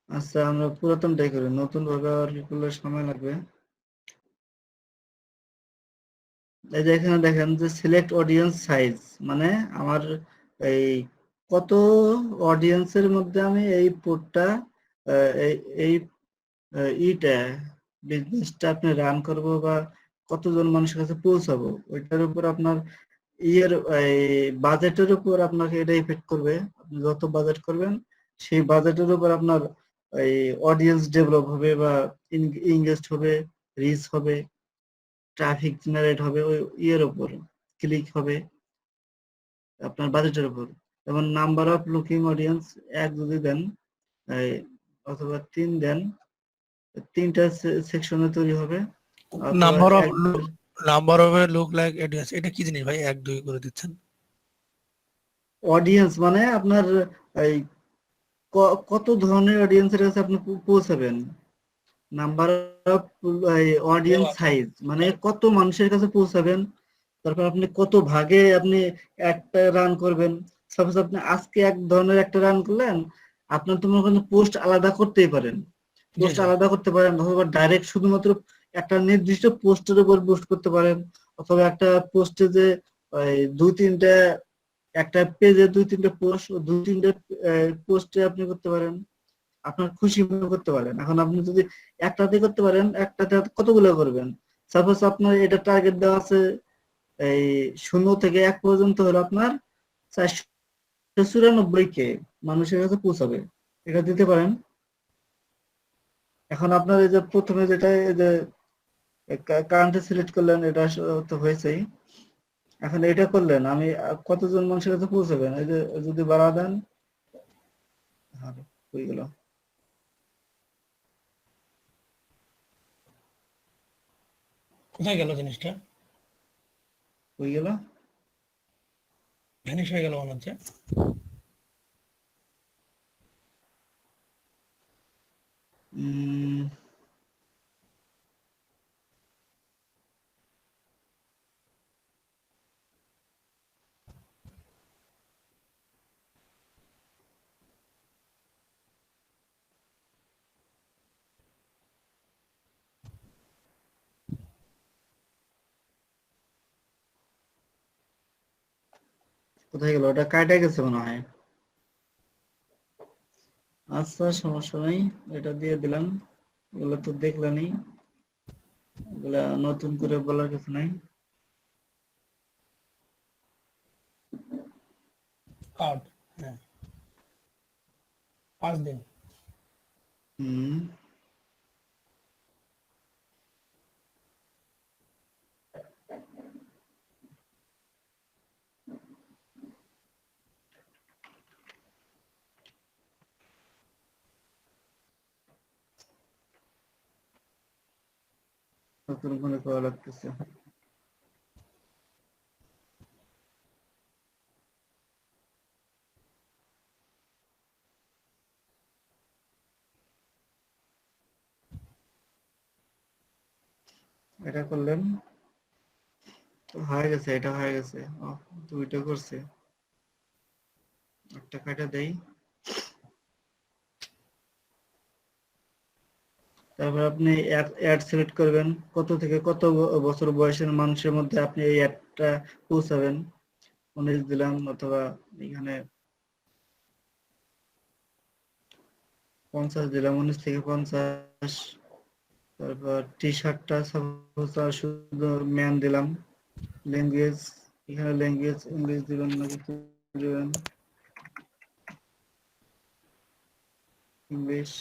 আচ্ছা, আমরা পুরাতনটাই করি, নতুন ভাবে আর কি করলে সময় লাগবে। এই যে এখানে দেখেন যে সিলেক্ট অডিয়েন্স সাইজ, মানে আমার এই কত অডিয়েন্সের মধ্যে আমি এই পোর্টটা এই ইটা বিজনেসটা আপনি রান করব বা কতজন মানুষের কাছে পৌঁছাবো, ওইটার উপর আপনার ইয়ের বাজেটের উপর আপনাকে এটা ইফেক্ট করবে। আপনি যত বাজেট করবেন সেই বাজেটের উপর আপনার এই অডিয়েন্স ডেভেলপ হবে বা ইনগেজড হবে, রিচ হবে, ট্রাফিক জেনারেট হবে, ওই ইয়ের উপর ক্লিক হবে, আপনার বাজেটের উপর। যেমন নাম্বার অফ লুকিং অডিয়েন্স 1 যদি দেন অথবা 3 দেন, 3টা সেকশনে তৈরি হবে। Number of look like audience, এটা কি জিনিস ভাই 1 2 করে দিচ্ছেন? অডিয়েন্স মানে আপনার এই কত ধরনের অডিয়েন্সের কাছে আপনি পৌঁছাবেন। নাম্বার অফ অডিয়েন্স সাইজ মানে কত মানুষের কাছে পৌঁছাবেন। তারপর আপনি কত ভাগে আপনি একটা রান করবেন। সাপোজ আপনি আজকে এক ধরনের একটা রান করলেন, আপনার তো মনে করেন পোস্ট আলাদা করতেই পারেন, পোস্ট আলাদা করতে পারেন, অথবা ডাইরেক্ট শুধুমাত্র একটা নির্দিষ্ট পোস্টের উপর পোস্ট করতে পারেন, অথবা একটা পোস্টে যে দুই তিনটা, একটা পেজে 2-3টা পোস্ট, 2-3টা পোস্টে আপনি করতে পারেন, আপনার খুশি মতো করতে পারেন। এখন আপনি যদি একটাতে করতে পারেন, একটাতে কতগুলো করবেন। সাপোজ আপনার এটা টার্গেট দেওয়া আছে এই 0 থেকে 1 পর্যন্ত হলো আপনার 494 কে মানুষের কাছে পৌঁছাবে, এটা দিতে পারেন। এখন আপনার এই যে প্রথমে যেটা এই যে কারেন্টে সিলেক্ট করলেন, এটা তো হয়েছেই। এখন এটা করলেন আমি কতজন মানুষের কাছে পৌঁছাবেন, এই যে যদি বাড়া দেন হয়ে গেল। কোথায় গেল জিনিসটা? হয়ে গেল। ভ্যানিশ হয়ে গেল মনে হচ্ছে। উম, কোথায় গেল? ওটা কাটা গেছে মনে হয়। আচ্ছা, সমস্যা নাই, এটা দিয়ে দিলাম। এগুলো তো দেখলেনই, এগুলা নতুন করে বলার কিছু নাই। কার্ড, হ্যাঁ 5 দিন। হুম, নতুন করে করা লাগতেছে। এটা করলেন, হয়ে গেছে, এটা হয়ে গেছে। দুইটা করছে, একটা কাটা দেই। তারপর আপনি অ্যাড সিলেক্ট করবেন, কত থেকে কত বছর বয়সের মানুষের মধ্যে আপনি এই অ্যাডটা পৌঁছাবেন। 19 দিলাম, অথবা এখানে 50 দিলাম, 19 থেকে 50। তারপর টি শার্টটা শুধু ম্যান দিলাম। ল্যাঙ্গুয়েজ, এখানে ল্যাঙ্গুয়েজ ইংলিশ দিবেন নাকি কি দিবেন? ইংলিশ।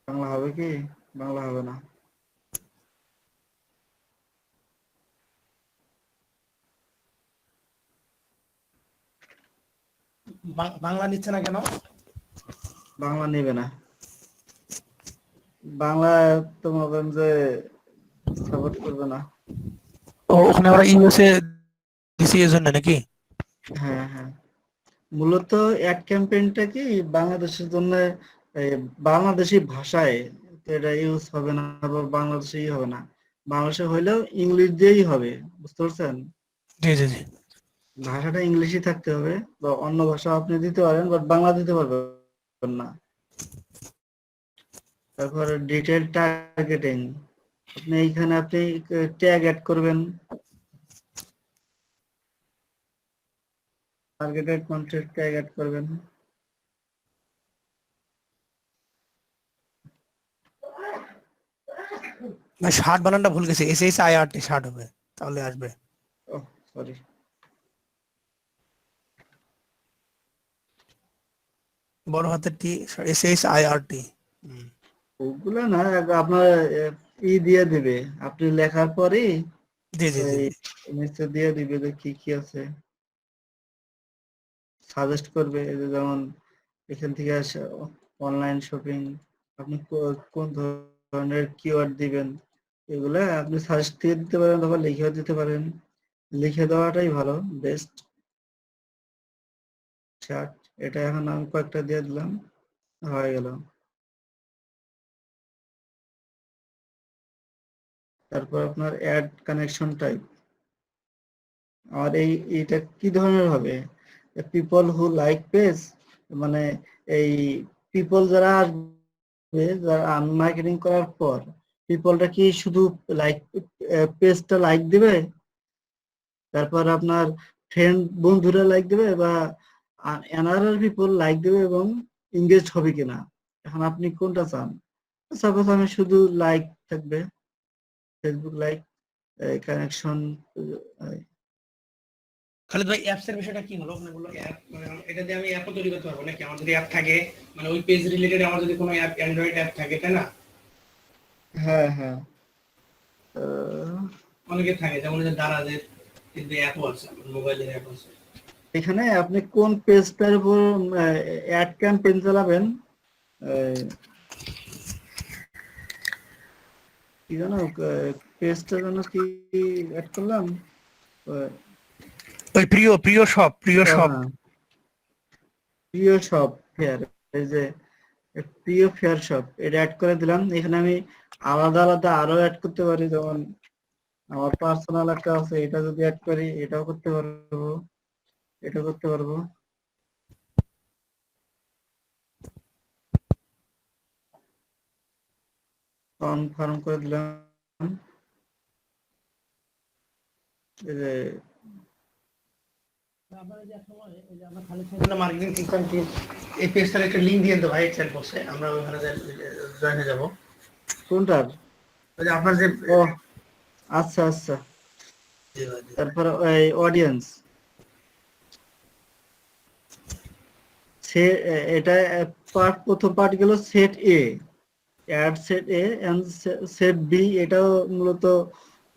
বাংলা হবে কি? বাংলা হবে না। বাংলা নিচ্ছে না কেন? বাংলা নেবে না। বাংলা তো মনে যে সাপোর্ট করবে না। ওখানে আমরা ইউএসএ দিছি এই জন্য নাকি? হ্যাঁ, হ্যাঁ, মূলত অ্যাড ক্যাম্পেইনটা কি বাংলাদেশের জন্য, এই বাংলাদেশি ভাষায়, তো এটা ইউজ হবে না বা বাংলাদেশেই হবে না। বাংলাদেশে হইলেও ইংলিশ দিয়েই হবে, বুঝতে পারছেন? জি জি জি। ভাষাটা ইংলিশই থাকতে হবে, বা অন্য ভাষা আপনি দিতে পারেন, বাট বাংলা দিতে পারবেন না। তারপর ডিটেল টার্গেটিং, আপনি এইখানে আপনি ট্যাগ অ্যাড করবেন, টার্গেটেড কন্টেন্ট ট্যাগ অ্যাড করবেন। ভাই শার্ট বানানটা ভুল গেছে, SHIRT শার্ট হবে, তাহলে আসবে। ওহ, সরি। বড় হাতের টি, SHIRT। ওগুলা না, আপনার দিয়ে দিবে, আপনি লেখার পরে জি জি জি এই জি। নিচে দিয়ে দিবে যে কি কি আছে, সাজেস্ট করবে। এই যে যেমন এখান থেকে আসে অনলাইন শপিং, আপনি কোন ধরনের কিওয়ার্ড দিবেন, এগুলা আপনি সাজেস্ট দিয়ে দিতে পারেন, অথবা লিখেও দিতে পারেন। লিখে দেওয়াটাই ভালো, বেস্ট। চার্ট, এটা এখন আমি কয়েকটা দিয়ে দিলাম, হয়ে গেল। তারপর আপনার অ্যাড কানেকশন টাইপ, আর এইটা কি ধরনের হবে? পিপল হু লাইক পেজ, মানে এই পিপল যারা আসবে, যারা মার্কেটিং করার পর, পিপলটা কি শুধু লাইক, পেজটা লাইক দিবে, তারপর আপনার ফ্রেন্ড বন্ধুরা লাইক দিবে, বা এনআরআর পিপল লাইক দিবে এবং এঙ্গেজ হবে কিনা? এখন আপনি কোনটা চান? সাপোজ আমি শুধু লাইক থাকবে, ফেসবুক লাইক, কানেকশন। খালিদ ভাই, অ্যাপস এর বিষয়টা কি হলো? মানে বললো অ্যাপ, মানে এটা দিয়ে আমি অ্যাপও তৈরি করতে পারবো নাকি? আমার যদি অ্যাপ থাকে, মানে ওই পেজ রিলেটেড আমার যদি কোনো অ্যাপ, অ্যান্ড্রয়েড অ্যাপ থাকে, তাই না? হ্যাঁ, হ্যাঁ, আহ, অনেকে থাকে, যেমন যে দারাজের কিন্তু অ্যাপও আছে, মোবাইলের অ্যাপ আছে। এখানে আপনি কোন পেজটার উপর অ্যাড ক্যাম্পেইন চালাবেন, কি জানো পেজটা যেন কি অ্যাড করলাম ওই প্রিয় শপ হ্যাঁ, প্রিয় শপ ফেয়ার, এই যে প্রিয় ফেয়ার শপ এটা অ্যাড করে দিলাম। এখানে আমি আলাদা আলাদা আরো অ্যাড করতে পারি, যেমন আমার পার্সোনাল একটা আছে, এটা যদি অ্যাড করি এটাও করতে পারবো, এটা করতে পারবো। কনফার্ম করে দিলাম। এই যে মার্কেটিং সিস্টেম কি এই পেজটার একটা লিংক দিয়ে দেবো ভাই চ্যাট বক্সে, আমরা ওখানে জয়েন হয়ে যাবো। কোনটার? ওই যে আপনার যে ও আচ্ছা আচ্ছা। তারপরে ওই অডিয়েন্স সে এটা পার্ট, প্রথম পার্ট গেল set A, ad set A and set B, এটাও মূলত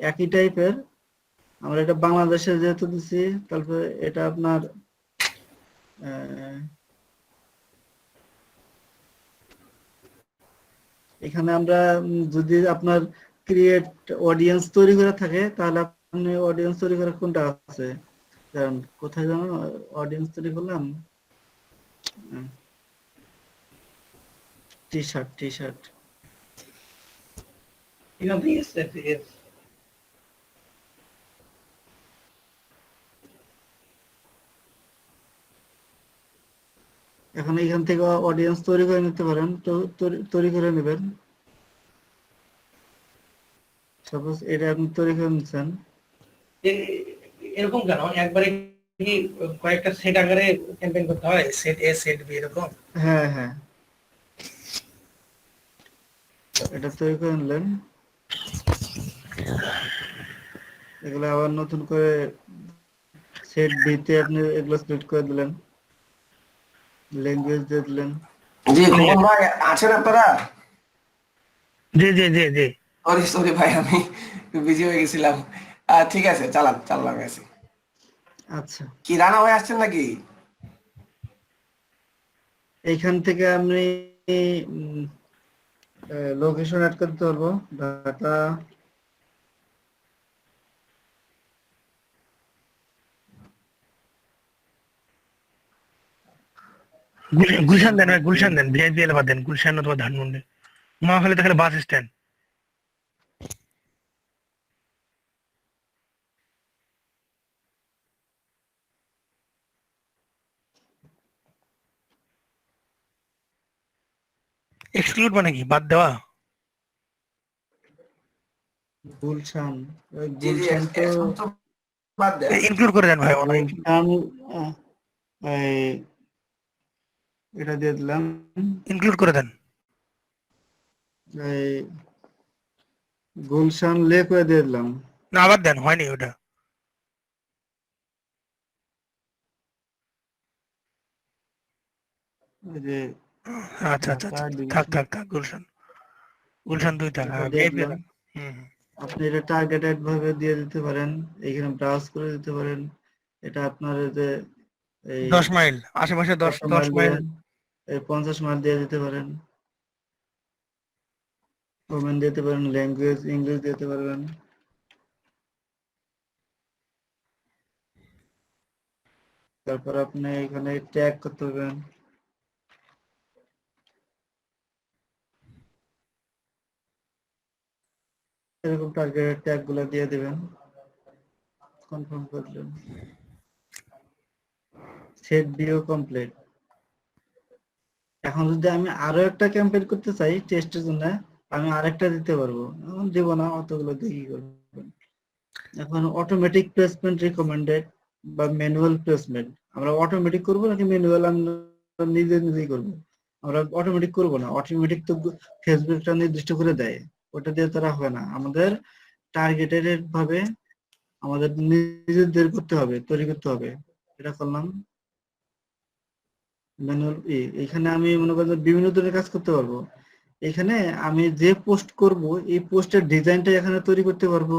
একই টাইপের। আমরা এটা বাংলাদেশে যেহেতু দিছি, তারপরে এটা আপনার এখানে আমরা যদি আপনার ক্রিয়েট অডিয়েন্স তৈরি করে থাকে, তাহলে আপনি অডিয়েন্স তৈরি করে কোনটা আছে, কারণ কোথায় জানো অডিয়েন্স তৈরি করলাম, টি শার্ট এখান থেকে এখন এখান থেকে অডিয়েন্স তৈরি করে নিতে পারেন, তো তৈরি করে নেবেন। সাপোজ এটা আপনি তৈরি করে নিচ্ছেন, এরকম কেন একবারে কি কয়েকটা সেট আকারে ক্যাম্পেইন করতে হয়, সেট এ সেট বি এরকম? হ্যাঁ হ্যাঁ, এটা তৈরি করে নিলেন। এগুলো আবার নতুন করে সেট বিতে আপনি এগুলো সিলেক্ট করে দিলেন, ল্যাঙ্গুয়েজ দিয়ে দিলেন। জি খোকন ভাই আছেন আপনারা? জি। সরি ভাই, আমি বিজি হয়ে গেছিলাম। ঠিক আছে, চালান গেছি। আচ্ছা, কি রানা হয়ে আসছেন নাকি? এইখান থেকে আমি লোকেশন অ্যাড করতে পারবো, ডাটা গুলশান দেন, গুলশান দেন, ভিআইপি এলাকা দেন, গুলশান অথবা ধানমন্ডি। মহাখালী তাহলে বাস স্ট্যান্ড। এক্সক্লুড মানে কি, বাদ দেওয়া? গুলশান, জি গুলশান তো এখন তো বাদ দেন। ইনক্লুড করে দেন ভাই, অনেক গুলশান, এই এটা দিয়ে দিলাম, ইনক্লুড করে দেন। এই গুলশান লেক দিয়ে দিলাম। না আবার দেন, হয়নি ওটা। এই যে আচ্ছা, থাক গুলশান 2 থাক। এটা হ্যাঁ, দিয়ে ভিআইপি দিলাম। এলাকা। হুম। আপনি এটা টার্গেটেড ভাবে দিয়ে দিতে পারেন, এখানে ব্রাউজ করে দিতে পারেন। এটা আপনার যে এই 10 মাইল আশেপাশে, 10 মাইল মাইল। এই 50 মাইল দিয়ে দিতে পারেন। ওমেন দিতে পারেন, ল্যাঙ্গুয়েজ ইংলিশ দিতে পারবেন। তারপর আপনি এখানে ট্যাগ করতে পারবেন, এরকম টার্গেটেড ট্যাগ গুলো দিয়ে দিবেন, কনফার্ম করলেন। সেট বিও কমপ্লিট। এখন যদি আমি আরো একটা ক্যাম্পেইন করতে চাই টেস্টের জন্য, আমি আরেকটা দিতে পারবো, এখন দেব না, অতগুলো দিয়ে কি করবেন। এখন অটোমেটিক প্লেসমেন্ট রিকমেন্ডেড বা ম্যানুয়াল প্লেসমেন্ট, আমরা অটোমেটিক করব নাকি ম্যানুয়াল আমরা নিজেই করব? আমরা অটোমেটিক করব না, অটোমেটিক তো ফেসবুকটা নির্দিষ্ট করে দেয়, ওটা দিয়ে তারা হবে না। আমাদের টার্গেটেড ভাবে আমাদের নিজেদের করতে হবে, তৈরি করতে হবে। এটা করলাম ম্যানুয়াল। এখানে আমি মনে করেন বিভিন্ন ধরনের কাজ করতে পারবো। এখানে আমি যে পোস্ট করব, এই পোস্টের ডিজাইনটা এখানে তৈরি করতে পারবো।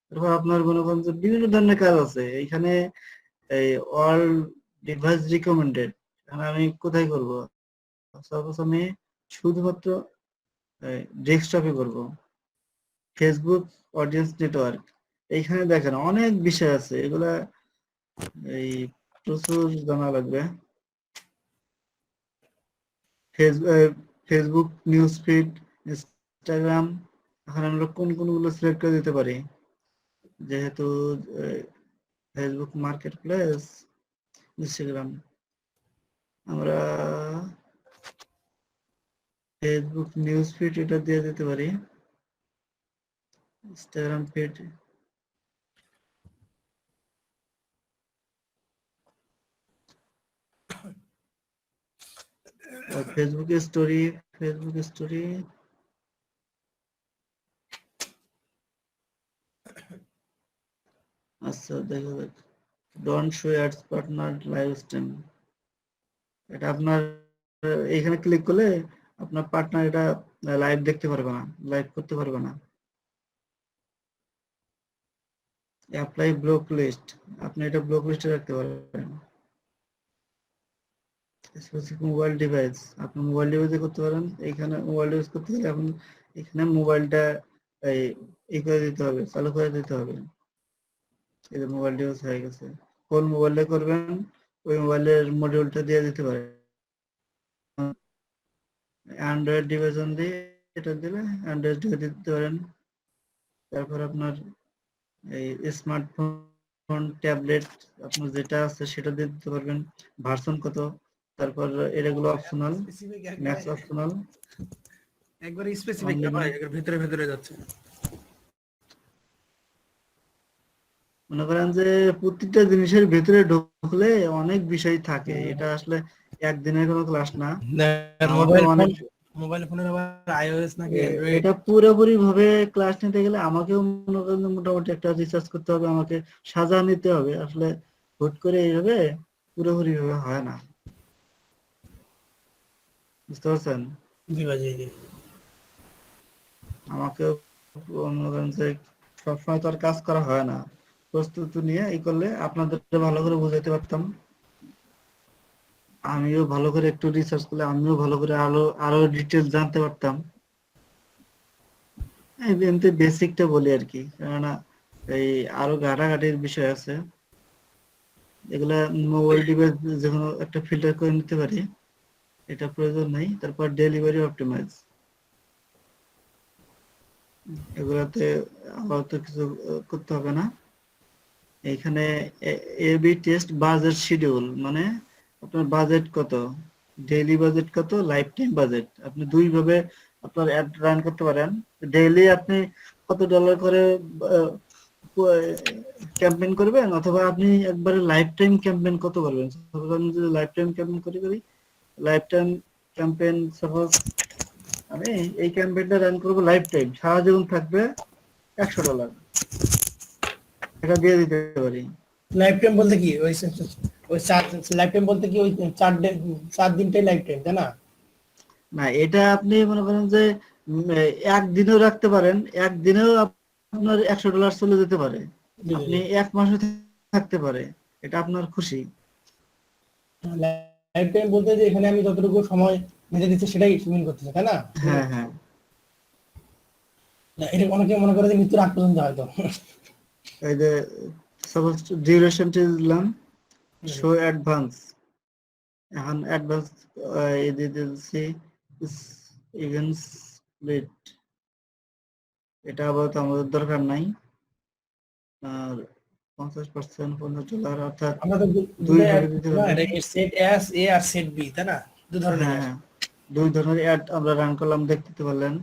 তারপর আপনার মনে করেন যে বিভিন্ন ধরনের কাজ আছে এখানে। এই অল ডিভাইস রিকমেন্ডেড, এখানে আমি কোথায় করব? সাপোজ আমি শুধুমাত্র ডেস্কটপে করব, ফেসবুক অডিয়েন্স নেটওয়ার্ক, এইখানে দেখেন অনেক বিষয় আছে, এগুলা এই প্রচুর জানা লাগবে। ফেসবুক নিউজ ফিড, ইনস্টাগ্রাম, এখন আমরা কোনগুলো সিলেক্ট করে দিতে পারি, যেহেতু ফেসবুক মার্কেট প্লেস, ইনস্টাগ্রাম, আমরা ফেসবুক নিউজ ফিড এটা দিয়ে দিতে পারি, Instagram feed, Facebook story, Facebook story, আচ্ছা দেখা যাক, don't show ads partner live stream, এটা আপনার এখানে ক্লিক করলে আপনার পার্টনার এটা লাইভ দেখতে পারবে না, লাইভ করতে পারবে না। অ্যাপ্লাই ব্লক লিস্ট, আপনি এটা ব্লক লিস্টে রাখতে পারবেন। স্পেসিফিক মোবাইল ডিভাইস, আপনি মোবাইল ডিভাইসে করতে পারেন, এখানে মোবাইল ডিভাইস করতে গেলে আপনি এখানে মোবাইলটা এই করে দিতে হবে, চালু করে দিতে হবে। এই যে মোবাইল ডিভাইস হয়ে গেছে, কোন মোবাইলে করবেন ওই মোবাইলের মডিউলটা দিয়ে দিতে পারেন। অ্যান্ড্রয়েড ডিভাইস দিয়ে এটা দিলে অ্যান্ড্রয়েড ডিভাইস দিতে পারেন। তারপর আপনার এই স্মার্টফোন, ট্যাবলেট, আপনার যেটা আছে সেটা দিয়ে দিতে পারবেন, ভার্সন কত, তারপর এগুলো অপশনাল, স্পেসিফিক ম্যাক্স অপশনাল, একবার স্পেসিফিক ভিতরে ভিতরে যাচ্ছে। মনে করেন যে প্রত্যেকটা জিনিসের ভিতরে ঢুকলে অনেক বিষয় থাকে, এটা আসলে একদিনের কোনো ক্লাস না। মোবাইল ফোনের আবার আইওএস নাকি অ্যান্ড্রয়েড, এটা পুরোপুরি ভাবে ক্লাস নিতে গেলে আমাকেও মনে করেন মোটামুটি একটা রিসার্চ করতে হবে, আমাকে সাজা নিতে হবে, আসলে হুট করে এইভাবে পুরোপুরি ভাবে হয় না, বুঝতে পারছেন? জি ভাই জি। আমাকে মনে করেন যে সবসময় তো আর কাজ করা হয় না, প্রস্তুতি নিয়ে এই করলে আপনাদের ভালো করে বুঝাইতে পারতাম, আমিও ভালো করে একটু রিসার্চ করলে আমিও ভালো করে আরো ডিটেলস জানতে পারতাম। এমনি বেসিকটা বলি আর কি, কেননা এই আরো ঘাটাঘাটির বিষয় আছে, এগুলা মোবাইল ডিভাইস যে কোনো একটা ফিল্টার করে নিতে পারি, এটা প্রয়োজন নেই। তারপর ডেলিভারি অপটিমাইজ, এগুলাতে আপাতত কিছু করতে হবে না। এখানে এবি টেস্ট বাজেট শিডিউল, মানে আপনার বাজেট কত, ডেইলি বাজেট কত, লাইফ টাইম বাজেট, আপনি দুই ভাবে আপনার অ্যাড রান করতে পারেন। ডেইলি আপনি কত ডলার করে ক্যাম্পেইন করবেন, অথবা আপনি একবারে লাইফ টাইম ক্যাম্পেইন কত করবেন। সাপোজ আমি যদি লাইফ টাইম ক্যাম্পেইন করি লাইফ টাইম ক্যাম্পেইন, সাপোজ আমি এই ক্যাম্পেইনটা রান করবো লাইফ টাইম, সারা জীবন থাকবে $100, এটা দিয়ে দিতে পারি। লাইফ টাইম বলতে কি ওই লাইফ টাইম বলতে কি ওই 4 দিনটাই লাইফ টাইম, তাই না? না, এটা আপনি মনে করেন যে একদিনেও রাখতে পারেন, একদিনেও আপনার $100 চলে যেতে পারে, আপনি এক মাসও থাকতে পারে, এটা আপনার খুশি। লাইফ টাইম বলতে যে এখানে আমি যতটুকু সময় বেঁধে দিচ্ছি সেটাই মিন করতেছে, তাই না? হ্যাঁ হ্যাঁ, না এটা অনেকে মনে করে যে মৃত্যুর আগ পর্যন্ত হয়তো। এই যে সাপোজ ডিউরেশন দিলাম শো অ্যাডভান্স, এখন অ্যাডভান্স এই দিয়ে দিচ্ছি ইভেন্ট স্প্লিট, এটা আপাতত আমাদের দরকার নাই। আর 50% $50, অর্থাৎ আমরা তো দুই ভাবে দিতে পারি। সেট এস এ আর সেট বি, তাই না? দুই ধরনের। হ্যাঁ, দুই ধরনের অ্যাড আমরা রান করলাম, দেখতে পারলেন।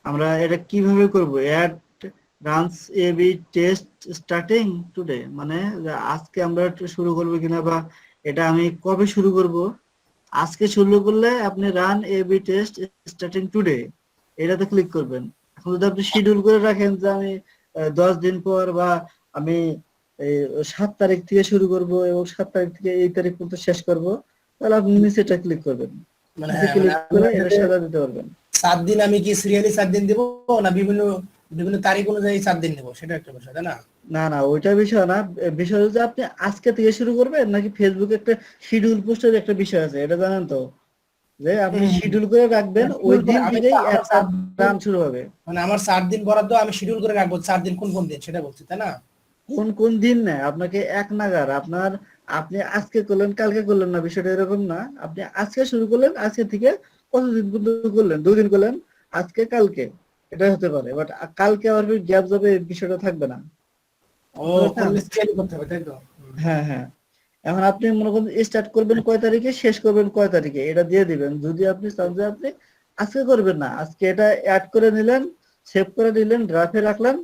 আমরা এটা কিভাবে করব, add runs A B test starting today, মানে আজকে আমরা একটু শুরু করব কিনা, বা এটা আমি কবে শুরু করব, আজকে শুরু করলে আপনি run A B test starting today এটাতে ক্লিক করবেন। এখন যদি আপনি শিডিউল করে রাখেন যে আমি 10 দিন পর, বা আমি 7 তারিখ থেকে শুরু করব এবং 7 তারিখ থেকে এই তারিখ পর্যন্ত শেষ করব, তাহলে আপনি নিচেটা ক্লিক করবেন, মানে ক্লিক করে এটা সাজা দিতে পারবেন। 7 দিন আমি কি সিরিয়ালি 7 দিন দেব না বিভিন্ন তারিখ অনুযায়ী 7 দিন দেব, সেটা একটা বিষয়, তাই না? না না, ওইটা বিষয় না, বিষয় হচ্ছে আপনি আজকে থেকে শুরু করবেন নাকি ফেসবুকে একটা শিডিউল পোস্টের একটা বিষয় আছে, এটা জানেন তো, যে আপনি শিডিউল করে রাখবেন ওই দিন আমি থেকেই আমার একটা রান শুরু হবে। মানে আমার 4 দিন বরাদ্দ, আমি শিডিউল করে রাখবো 4 দিন কোন কোন দিন সেটা বলছি, তাই না? কোন কোন দিন না, আপনাকে এক নাগার আপনার, আপনি আজকে করলেন কালকে করলেন না, বিষয়টা এরকম না। আপনি আজকে শুরু করলেন, আজকে থেকে কতদিন পর্যন্ত করলেন, 2 দিন করলেন, আজকে কালকে, এটা হতে পারে। বাট কালকে আবার গ্যাপ যাবে, এই বিষয়টা থাকবে না। ও বুঝতে কোন পারছেন? স্কেল করতে হবে, তাই তো? হ্যাঁ হ্যাঁ। এখন আপনি মনে করেন স্টার্ট করবেন কয় তারিখে, শেষ করবেন কয় তারিখে, এটা দিয়ে দিবেন। যদি আপনি চান যে আপনি আজকে করবেন না, আজকে এটা অ্যাড করে নিলেন, সেভ করে নিলেন, ড্রাফে রাখলেন।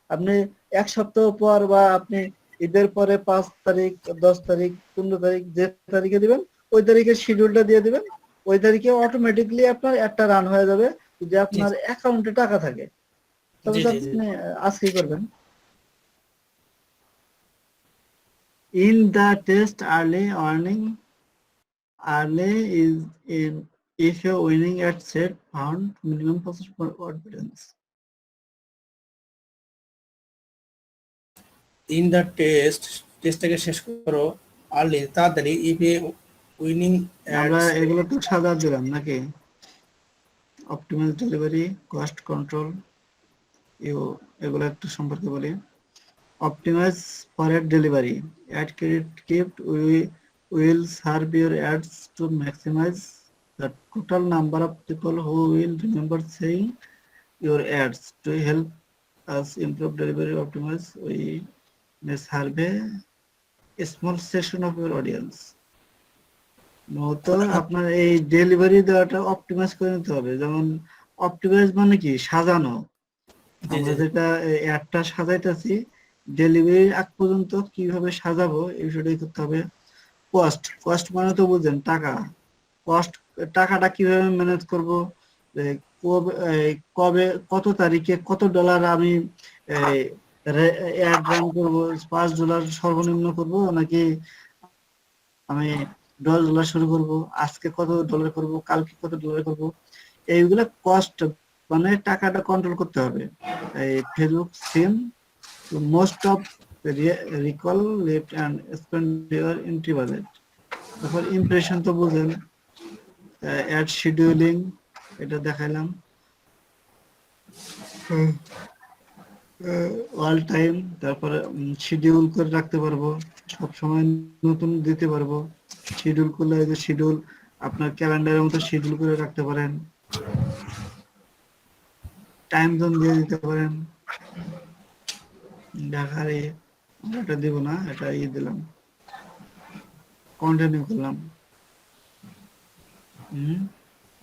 আপনি 1 সপ্তাহ পর বা আপনি ঈদের পরে 5 তারিখ, 10 তারিখ, 15 তারিখ, যে তারিখে দিবেন ওই তারিখের শিডিউলটা দিয়ে দিবেন। ওই তারিখে অটোমেটিকলি আপনার একটা রান হয়ে যাবে। যদি আপনার অ্যাকাউন্টে টাকা থাকে তবে জি তো জি জি। আপনি আজকেই করবেন। In the test, early is in if you're winning at set found minimum process for confidence. In the টেস্টটাকে শেষ করো আর্লি, তাড়াতাড়ি, ইফ এ উইনিং আমরা অ্যাডস। এগুলো তো সাদা দিলাম নাকি? অপটিমাল ডেলিভারি, কস্ট কন্ট্রোল, এগুলো একটু সম্পর্কে বলি। Optimize for ad delivery. Ad credit kept will serve your ads to maximize the total number of people who will remember seeing your ads. To help us improve delivery optimize, we may survey a small section of your audience. মূলত আপনার এই delivery দেওয়াটা optimise করে নিতে হবে। যেমন optimise মানে কি, সাজানো। জি আমরা জি যেটা অ্যাডটা সাজাইতেছি, ডেলিভারির আগ পর্যন্ত কিভাবে সাজাবো এই বিষয়টাই করতে হবে। কস্ট মানে তো বুঝেন, টাকা। টাকাটা কিভাবে ম্যানেজ করব, কবে কত তারিখে কত ডলার আমি অ্যাড রান করবো, $5 সর্বনিম্ন করব নাকি আমি $10 শুরু করব, আজকে কত ডলার করব, কালকে কত ডলার করব, এইগুলা কস্ট মানে টাকাটা কন্ট্রোল করতে হবে। এই Facebook SIM most of recall left and spend your entry budget. তারপর ইমপ্রেশন তো বুঝেন, অ্যাড শিডিউলিং এটা দেখাইলাম। অল টাইম, তারপরে শিডিউল করে রাখতে পারবো, সব সময় নতুন দিতে পারবো। শিডিউল করলে যে শিডিউল আপনার ক্যালেন্ডারের মতো শিডিউল করে রাখতে পারেন, টাইম জোন দিয়ে দিতে পারেন। ঢাকার এটা দিব না, এটা দিলাম, কন্টিনিউ করলাম।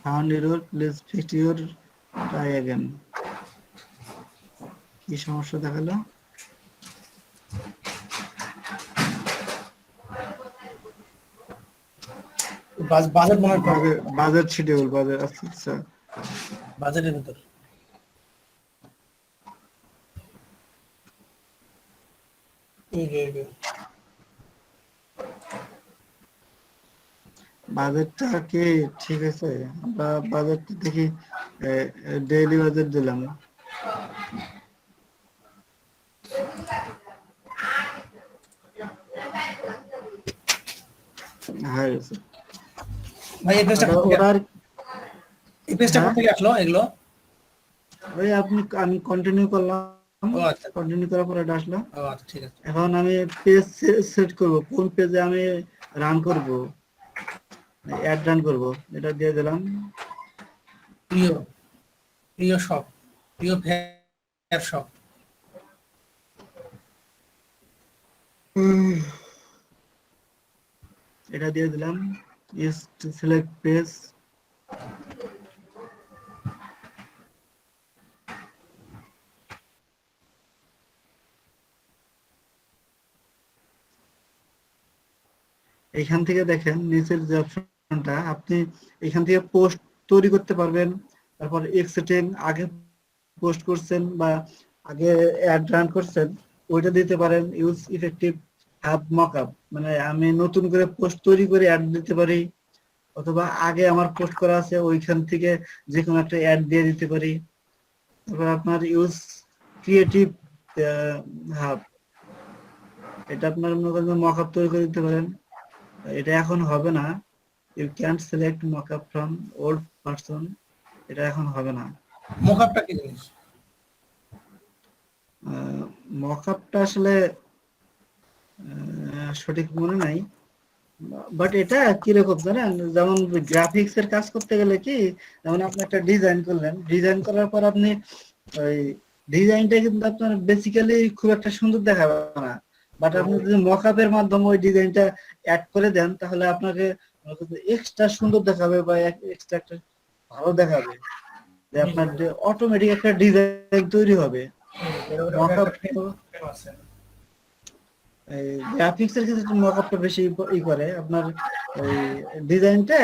Found error, please fix your, try again. কি সমস্যা দেখালো? বাজেট মনে হয় বাজেট শিডিউল, বাজেট। আচ্ছা আচ্ছা। বাজেটের ভিতর। বাজেটটা কি ঠিক আছে? আমরা বাজেটটা দেখি, ডেইলি বাজেট দিলাম। হ্যাঁ ভাই এই পেজটা ওটার কোথা থেকে আসলো এগুলো? ওই আমি কন্টিনিউ করলাম, ও আচ্ছা কন্টিনিউ করার পরে এটা আসলো। ও আচ্ছা ঠিক আছে। এখন আমি পেজ সেট করব, কোন পেজে আমি রান করব, অ্যাড রান করব, এটা দিয়ে দিলাম। প্রিয় প্রিয় শপ, প্রিয় ফেয়ার শপ। এটা দিয়ে দিলাম। ইজ টু সিলেক্ট পেজ, এখান থেকে দেখেন নিচের যে অপশনটা, আপনি এখান থেকে পোস্ট তৈরি করতে পারবেন। তারপর এক্সিটিং, আগে পোস্ট করছেন বা আগে অ্যাড রান করছেন ওইটা দিতে পারেন। ইউজ ইফেক্টিভ হ্যাভ মকআপ, মানে আমি নতুন করে পোস্ট তৈরি করে অ্যাড দিতে পারি, অথবা আগে আমার পোস্ট করা আছে ওইখান থেকে যে কোনো একটা অ্যাড দিয়ে দিতে পারি। তারপর আপনার ইউজ ক্রিয়েটিভ হাব, এটা আপনার মনে করেন মকআপ তৈরি করে দিতে পারেন। এটা এখন হবে না, you can select mockup from old person, এটা এখন হবে না। মকআপটা কি জিনিস? মকআপটা আসলে সঠিক মনে নাই, বাট এটা কিরকম জানেন, যেমন গ্রাফিক্স এর কাজ করতে গেলে কি, যেমন আপনি একটা ডিজাইন করলেন, ডিজাইন করার পর আপনি ওই ডিজাইনটা কিন্তু আপনার বেসিক্যালি খুব একটা সুন্দর দেখাবে না, বাট আপনি যদি মকআপের মাধ্যমে ওই ডিজাইনটা অ্যাড করে দেন তাহলে আপনাকে এক্সট্রা সুন্দর দেখাবে বা এক্সট্রা একটা ভালো দেখাবে, যে আপনার অটোমেটিক একটা ডিজাইন তৈরি হবে। মকআপ গ্রাফিক্স এর ক্ষেত্রে মকআপটা বেশি ই করে, আপনার ওই ডিজাইনটা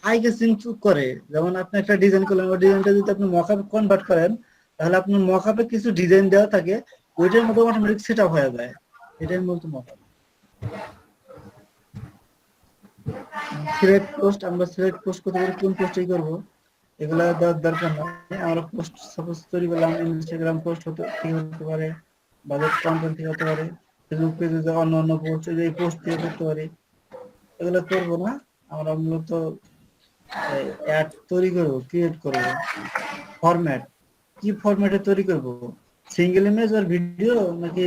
আই গেসিং করে। যেমন আপনি একটা ডিজাইন করলেন, ওই ডিজাইনটা যদি আপনি মকআপে কনভার্ট করেন তাহলে আপনার মকআপে কিছু ডিজাইন দেওয়া থাকে, ওইটার মতো অটোমেটিক সেটআপ হয়ে যায়, এটাই মূলত মকআপ। সিলেক্ট পোস্ট, আমরা সিলেক্ট পোস্ট করতে গেলে কোন পোস্টই করব এগুলা দেওয়ার দরকার নাই। আমরা পোস্ট সাপোজ তৈরি করলাম, ইনস্টাগ্রাম পোস্ট হতে পারে, বাজেট কন্টেন্ট থেকে হতে পারে, ফেসবুক পেজে যে অন্য অন্য পোস্ট, এই পোস্ট দিয়ে করতে পারি, এগুলো করবো না। আমরা মূলত অ্যাড তৈরি করব, ক্রিয়েট করব। ফরম্যাট, কি ফরম্যাটে তৈরি করব, সিঙ্গেল ইমেজ আর ভিডিও, নাকি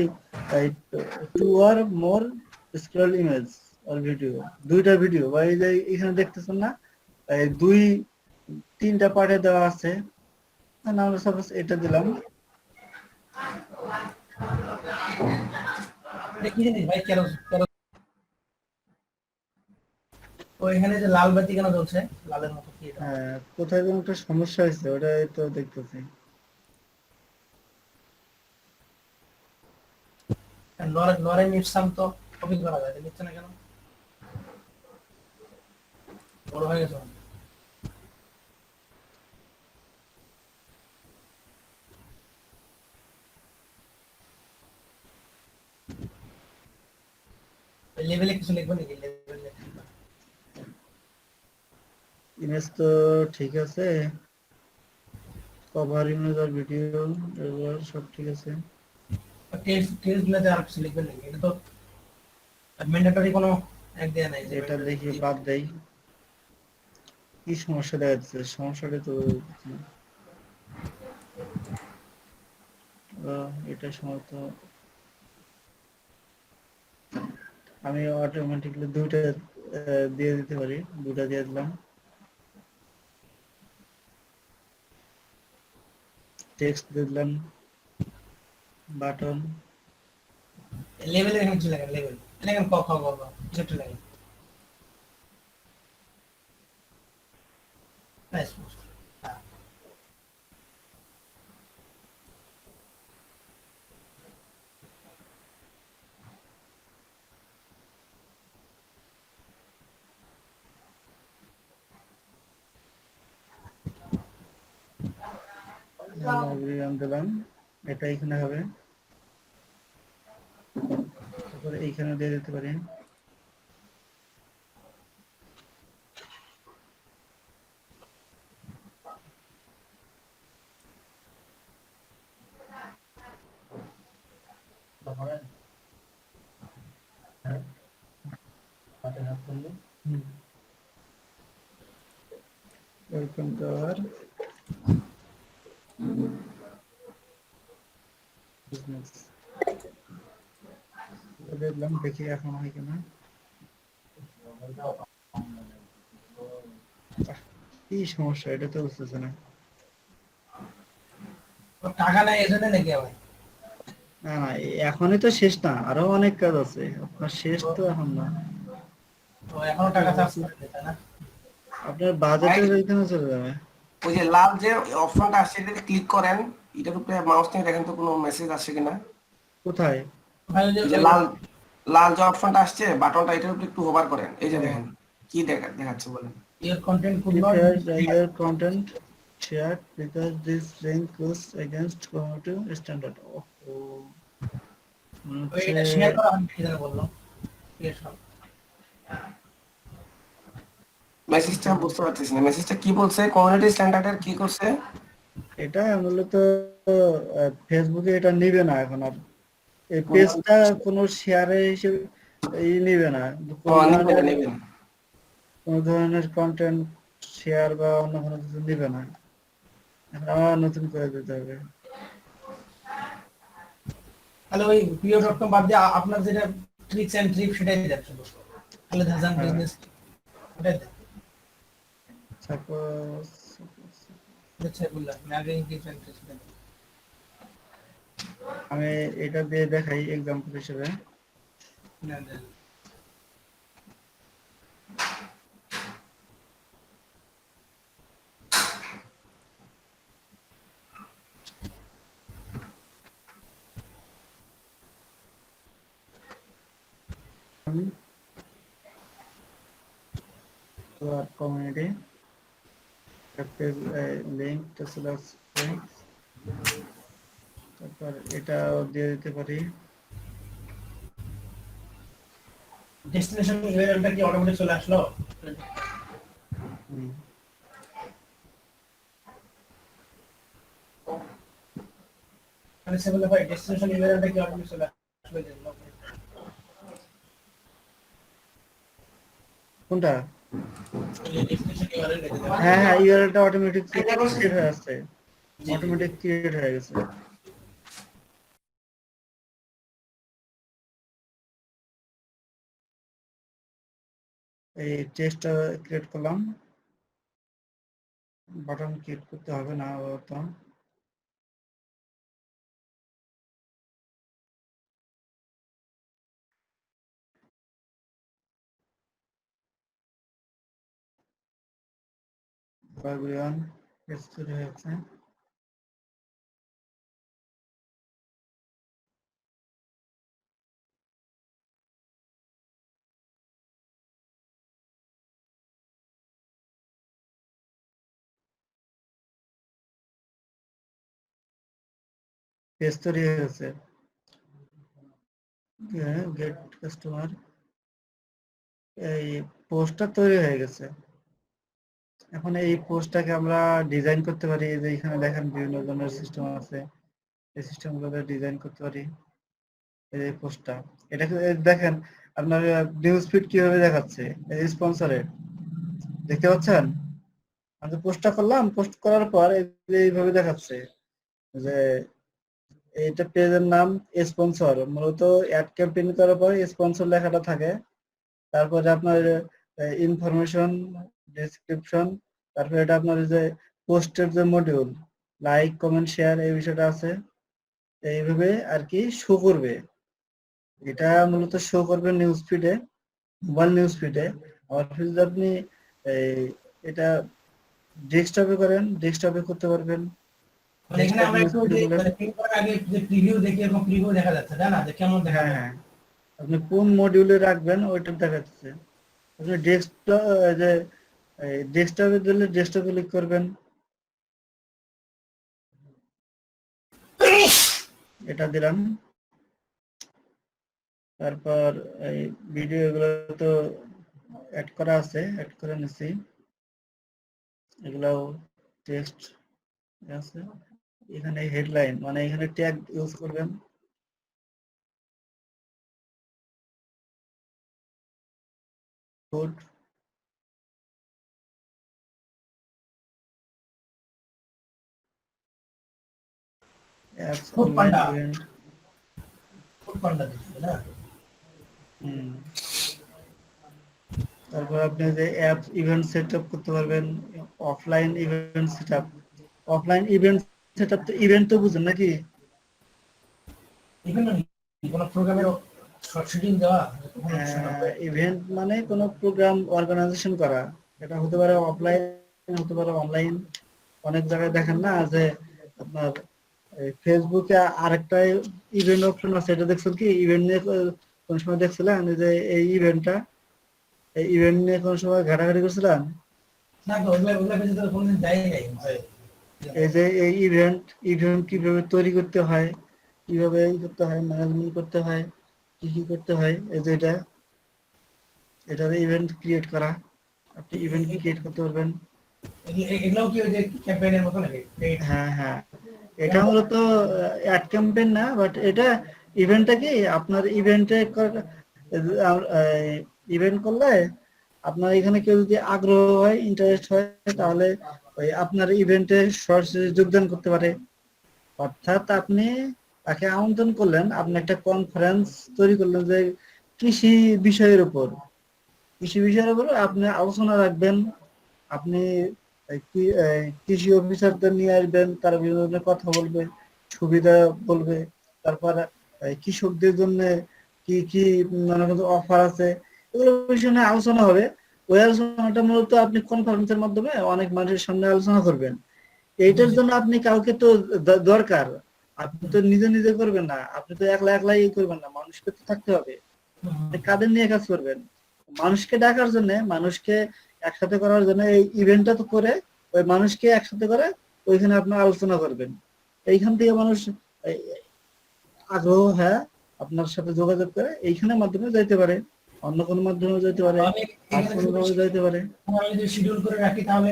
টু আর মোর স্ক্রল ইমেজ আর ভিডিও, দুইটা ভিডিও, বা এই যে এখানে দেখতেছেন না এই দুই তিনটা পার্টে দেওয়া আছে, আমরা সাপোজ এটা দিলাম। কি জিনিস ভাই? কেন ওইখানে যে লাল বাতি কেন জ্বলছে, লালের মতো কি এটা? কোথায় যেন একটা সমস্যা হয়েছে, ওটাই তো দেখতেছি। নরে মিপসাম তো কপি করা যায়, নিচ্ছে না কেন? বড় হয়ে গেছে। লেভেলে কিছু লিখবে নাকি? লেভেলে ইমেজ তো ঠিক আছে, কভার ইমেজ আর ভিডিও এগুলো সব ঠিক আছে। টেক্সট গুলোতে আর কিছু লিখবে নাকি? এটা তো ম্যান্ডেটরি কোনো এক দেয়া নাই যে এটা দেখি বাদ দেই, কি সমস্যা দেখা যাচ্ছে, সমস্যাটা তো এটা সময় তো আমি অটোমেটিকলি দুইটা দিয়ে দিতে পারি, দুটা দিয়ে দিলাম। টেক্সট দিলাম, বাটন, লেভেলে এখানে কিছু লেখেন, লেভেল লেখেন ক খ গ ঘ কিছু একটা লেখেন। Nice post. দিলাম, এটা এখানে হবে, তারপরে এইখানে দিয়ে দিতে পারি। ওয়েলকাম টু আওয়ার বিজনেস, দেখলাম, দেখি এখন হয় কিনা। কি সমস্যা, এটা তো বুঝতেছে না। টাকা নাই এজন্য নাকি ভাই? না না, এখনই তো শেষ না, আরো অনেক কাজ আছে, আপনার শেষ তো এখন না। তো এখনো টাকা চার্জ করে তাই না? আপনার বাজেটের ওইখানে চলে যাবে। ওই যে লাল যে অপশনটা আসছে এটাতে ক্লিক করেন, এটার উপরে মাউস নিয়ে দেখেন তো কোনো মেসেজ আসছে কিনা। কোথায়? ভাই ওই এই যে যে লাল লাল যে অপশনটা আসছে বাটনটা, এটার উপরে একটু হোভার করেন, এই যে দেখেন কি দেখাচ্ছে বলেন। your content could not Your content shared because this link goes against community standard. ওই এটা শেয়ার করা হয়নি, কি যেন বললো শেয়ার সব। মেসেজটা বুঝতে পারতেছি না, মেসেজটা কি বলছে, কমিউনিটি স্ট্যান্ডার্ডের কি করছে? এটা মূলত ফেসবুকে এটা নিবে না এখন আর, এই পেজটা কোনো শেয়ারে হিসেবে নিবে না। নেবেন। কোনো ধরনের কন্টেন্ট শেয়ার বা অন্য কোনো কিছু দিবে না। এখন আবার নতুন করে দিতে হবে। তাহলে ওই pio.com বাদ দিয়ে আপনার যেটা ট্রিক্স এন্ড ট্রিপ সেটাই দেন শুধু। তাহলে ধাজান হ্যাঁ। বিজনেস ওটাই দেন। সাপোজ আচ্ছা বললাম ম্যাগিং টিপস এন্ড ট্রিক্স দেন। আমি এটা দিয়ে দেখাই এক্সাম্পল হিসেবে। না দেন। to our community. Link to select links. তারপর এটা দিয়ে দিতে পারি। ডেস্টিনেশন ইউআরএলটা কি অটোমেটিক চলে আসলো? হুম। মানে সেগুলো ভাই ডেস্টিনেশন ইউআরএলটা কি অটোমেটিক চলে আসলো দেন। কোনটা? ডেস্টিনেশন ইউআরএল রেখে দেন। হ্যাঁ হ্যাঁ, ইউআরএলটা অটোমেটিক ক্রিয়েট হয়ে আসছে, অটোমেটিক ক্রিয়েট হয়ে গেছে। এই টেক্সটটা ক্রিয়েট করলাম, বাটন ক্লিক করতে হবে না আপাতত। এভরিওয়ান পেজ তৈরি হয়েছে। পেজ তৈরি হয়েছে। গেট কাস্টমার, এই পোস্টটা তৈরি হয়ে গেছে। এখন এই পোস্টটাকে আমরা ডিজাইন করতে পারি। এই যে এখানে দেখেন বিভিন্ন ধরনের সিস্টেম আছে, এই সিস্টেমগুলোতে ডিজাইন করতে পারি। এই পোস্টটা এটাকে দেখেন আপনার নিউজ ফিড কিভাবে দেখাচ্ছে, এই স্পন্সরের দেখতে পাচ্ছেন। আমি পোস্টটা করলাম, পোস্ট করার পর এইভাবে দেখাচ্ছে যে এইটা পেজের নাম স্পন্সর, মূলত অ্যাড ক্যাম্পেইন করার পর স্পন্সর লেখাটা থাকে। তারপরে আপনার ইনফরমেশন, ডেসক্রিপশন, তারপরে এটা আপনার যে পোস্টের যে মডিউল, লাইক কমেন্ট শেয়ার, এই বিষয়টা আছে। এইভাবে আর কি শো করবে, এটা মূলত শো করবে নিউজ ফিডে, মোবাইল নিউজ ফিডে। আর যদি আপনি এটা ডেস্কটপে করেন, ডেস্কটপে করতে পারবেন। মানে এখানে আমরা একটু যে মানে ক্লিক করার আগে যে প্রিভিউ দেখি এবং প্রিভিউ দেখা যাচ্ছে তাই না, যে কেমন দেখা হ্যাঁ যায়। হ্যাঁ, আপনি কোন মডিউলে রাখবেন ওইটা দেখাচ্ছে। আপনি ডেস্কটপ যে ডেস্কটপে দিলে ডেস্কটপে ক্লিক করবেন, এটা দিলাম। তারপর এই ভিডিও এগুলো তো অ্যাড করা আছে, অ্যাড করে নিছি। এগুলাও টেক্সট আছে। এখানে হেডলাইন মানে এখানে ট্যাগ ইউজ করবেন। Code apps online event. Foodpanda দিচ্ছে না। তারপর আপনি যে অ্যাপস ইভেন্ট সেটআপ করতে পারবেন, offline event setup. Offline event setup তো ইভেন্ট তো বুঝেন নাকি? ইভেন্ট মানে কোন প্রোগ্রামের শর্ট শিডিউল দেওয়া। ইভেন্ট মানে কোনো প্রোগ্রাম অর্গানাইজেশন করা, এটা হতে পারে অফলাইন, হতে পারে অনলাইন। অনেক জায়গায় দেখেন না যে আপনার ফেসবুকে আরেকটা ইভেন্ট অপশন আছে, এটা দেখছেন কি? ইভেন্ট নিয়ে কোন সময় দেখছিলেন যে এই ইভেন্টটা, এই ইভেন্ট নিয়ে কোন সময় ঘাটাঘাটি করছিলেন? না তো ওগুলা পেজে তো কোনদিন দেয় নাই ভাই। এই যে এই ইভেন্ট কিভাবে তৈরি করতে হয়, কিভাবে করতে হয়, ম্যানেজমেন্ট করতে হয়, কি কি করতে হয়, এই যে এটা ইভেন্ট ক্রিয়েট করা। আপনি ইভেন্ট ক্রিয়েট করতে পারবেন। এগুলাও কি ওই যে ক্যাম্পেইনের মতো নাকি? হ্যাঁ হ্যাঁ, এটা মূলত অ্যাড ক্যাম্পেইন না, বাট এটা ইভেন্টটা কি আপনার ইভেন্টে ইভেন্ট করলে আপনার এখানে কেউ যদি আগ্রহ হয়, ইন্টারেস্ট হয়, তাহলে ওই আপনার ইভেন্টে সরাসরি যোগদান করতে পারে। অর্থাৎ আপনি তাকে আমন্ত্রণ করলেন, আপনি একটা কনফারেন্স তৈরি করলেন যে কৃষি বিষয়ের উপর, কৃষি বিষয়ের উপর আপনি আলোচনা রাখবেন। আপনি কৃষি অফিসারদের নিয়ে আসবেন, তারা বিভিন্ন ধরনের কথা বলবে, সুবিধা বলবে, তারপর কৃষকদের জন্য কি কি নানা কিছু অফার আছে, এগুলো বিষয়ে নিয়ে আলোচনা হবে। ওই আলোচনাটা মূলত আপনি কনফারেন্সের মাধ্যমে অনেক মানুষের সামনে আলোচনা করবেন। এইটার জন্য আপনি কাউকে তো দরকার, আপনি তো নিজে নিজে করবেন না, আপনি তো একলা একলাই করবেন না, মানুষকে তো থাকতে হবে। আপনি কাদের নিয়ে কাজ করবেন? মানুষকে ডাকার জন্য, মানুষকে একসাথে করার জন্য এই ইভেন্টটা তো করে ওই মানুষকে একসাথে করে ওইখানে আপনি আলোচনা করবেন। এইখান থেকে মানুষ এই আগ্রহ, হ্যাঁ, আপনার সাথে যোগাযোগ করে এইখানের মাধ্যমে যাইতে পারে, অন্য কোনো মাধ্যমে যাইতে পারে, আমি আর এখানে কোনোভাবে যাইতে পারে। আমি যদি শিডিউল করে রাখি তাহলে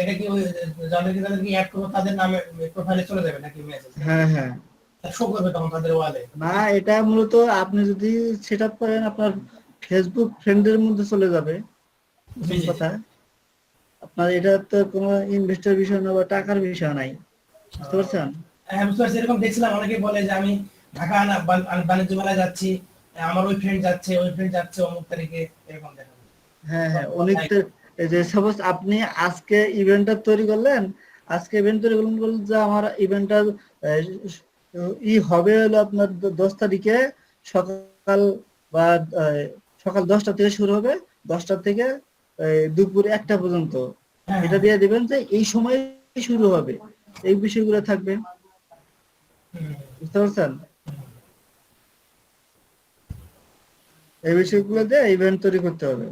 এটা কি ওই যাদেরকে অ্যাড করবো তাদের নামে প্রোফাইলে চলে যাবে নাকি মেসেজ? হ্যাঁ হ্যাঁ, শো করবে তখন তাদের ওয়ালে? না, এটা মূলত আপনি যদি সেট আপ করেন আপনার ফেসবুক ফ্রেন্ডের মধ্যে চলে যাবে। প্রথম জি, জি। কথা, আপনার এটা তো কোনো ইনভেস্টের বিষয় না বা টাকার বিষয় নাই, বুঝতে পারছেন? হ্যাঁ, বুঝতে পারছি। এরকম দেখছিলাম অনেকে বলে যে আমি ঢাকা বাণিজ্য মেলায় যাচ্ছি, আমার ওই ফ্রেন্ড যাচ্ছে, ওই ফ্রেন্ড যাচ্ছে অমুক তারিখে, এরকম দেখা যায়। হ্যাঁ হ্যাঁ, অনেক এই যে সাপোজ আপনি আজকে ইভেন্টটা তৈরি করলেন, আজকে ইভেন্ট তৈরি করলেন, বললেন যে আমার ইভেন্টটা হবে হলো আপনার 10 তারিখে সকাল বা সকাল 10টা থেকে শুরু হবে, 10টা থেকে দুপুর 1টা পর্যন্ত। হ্যাঁ, এটা দিয়ে দিবেন যে এই সময় শুরু হবে, এই বিষয়গুলো থাকবে, হুম, বুঝতে পারছেন? এই বিষয়গুলো দিয়ে ইভেন্ট তৈরি করতে হবে।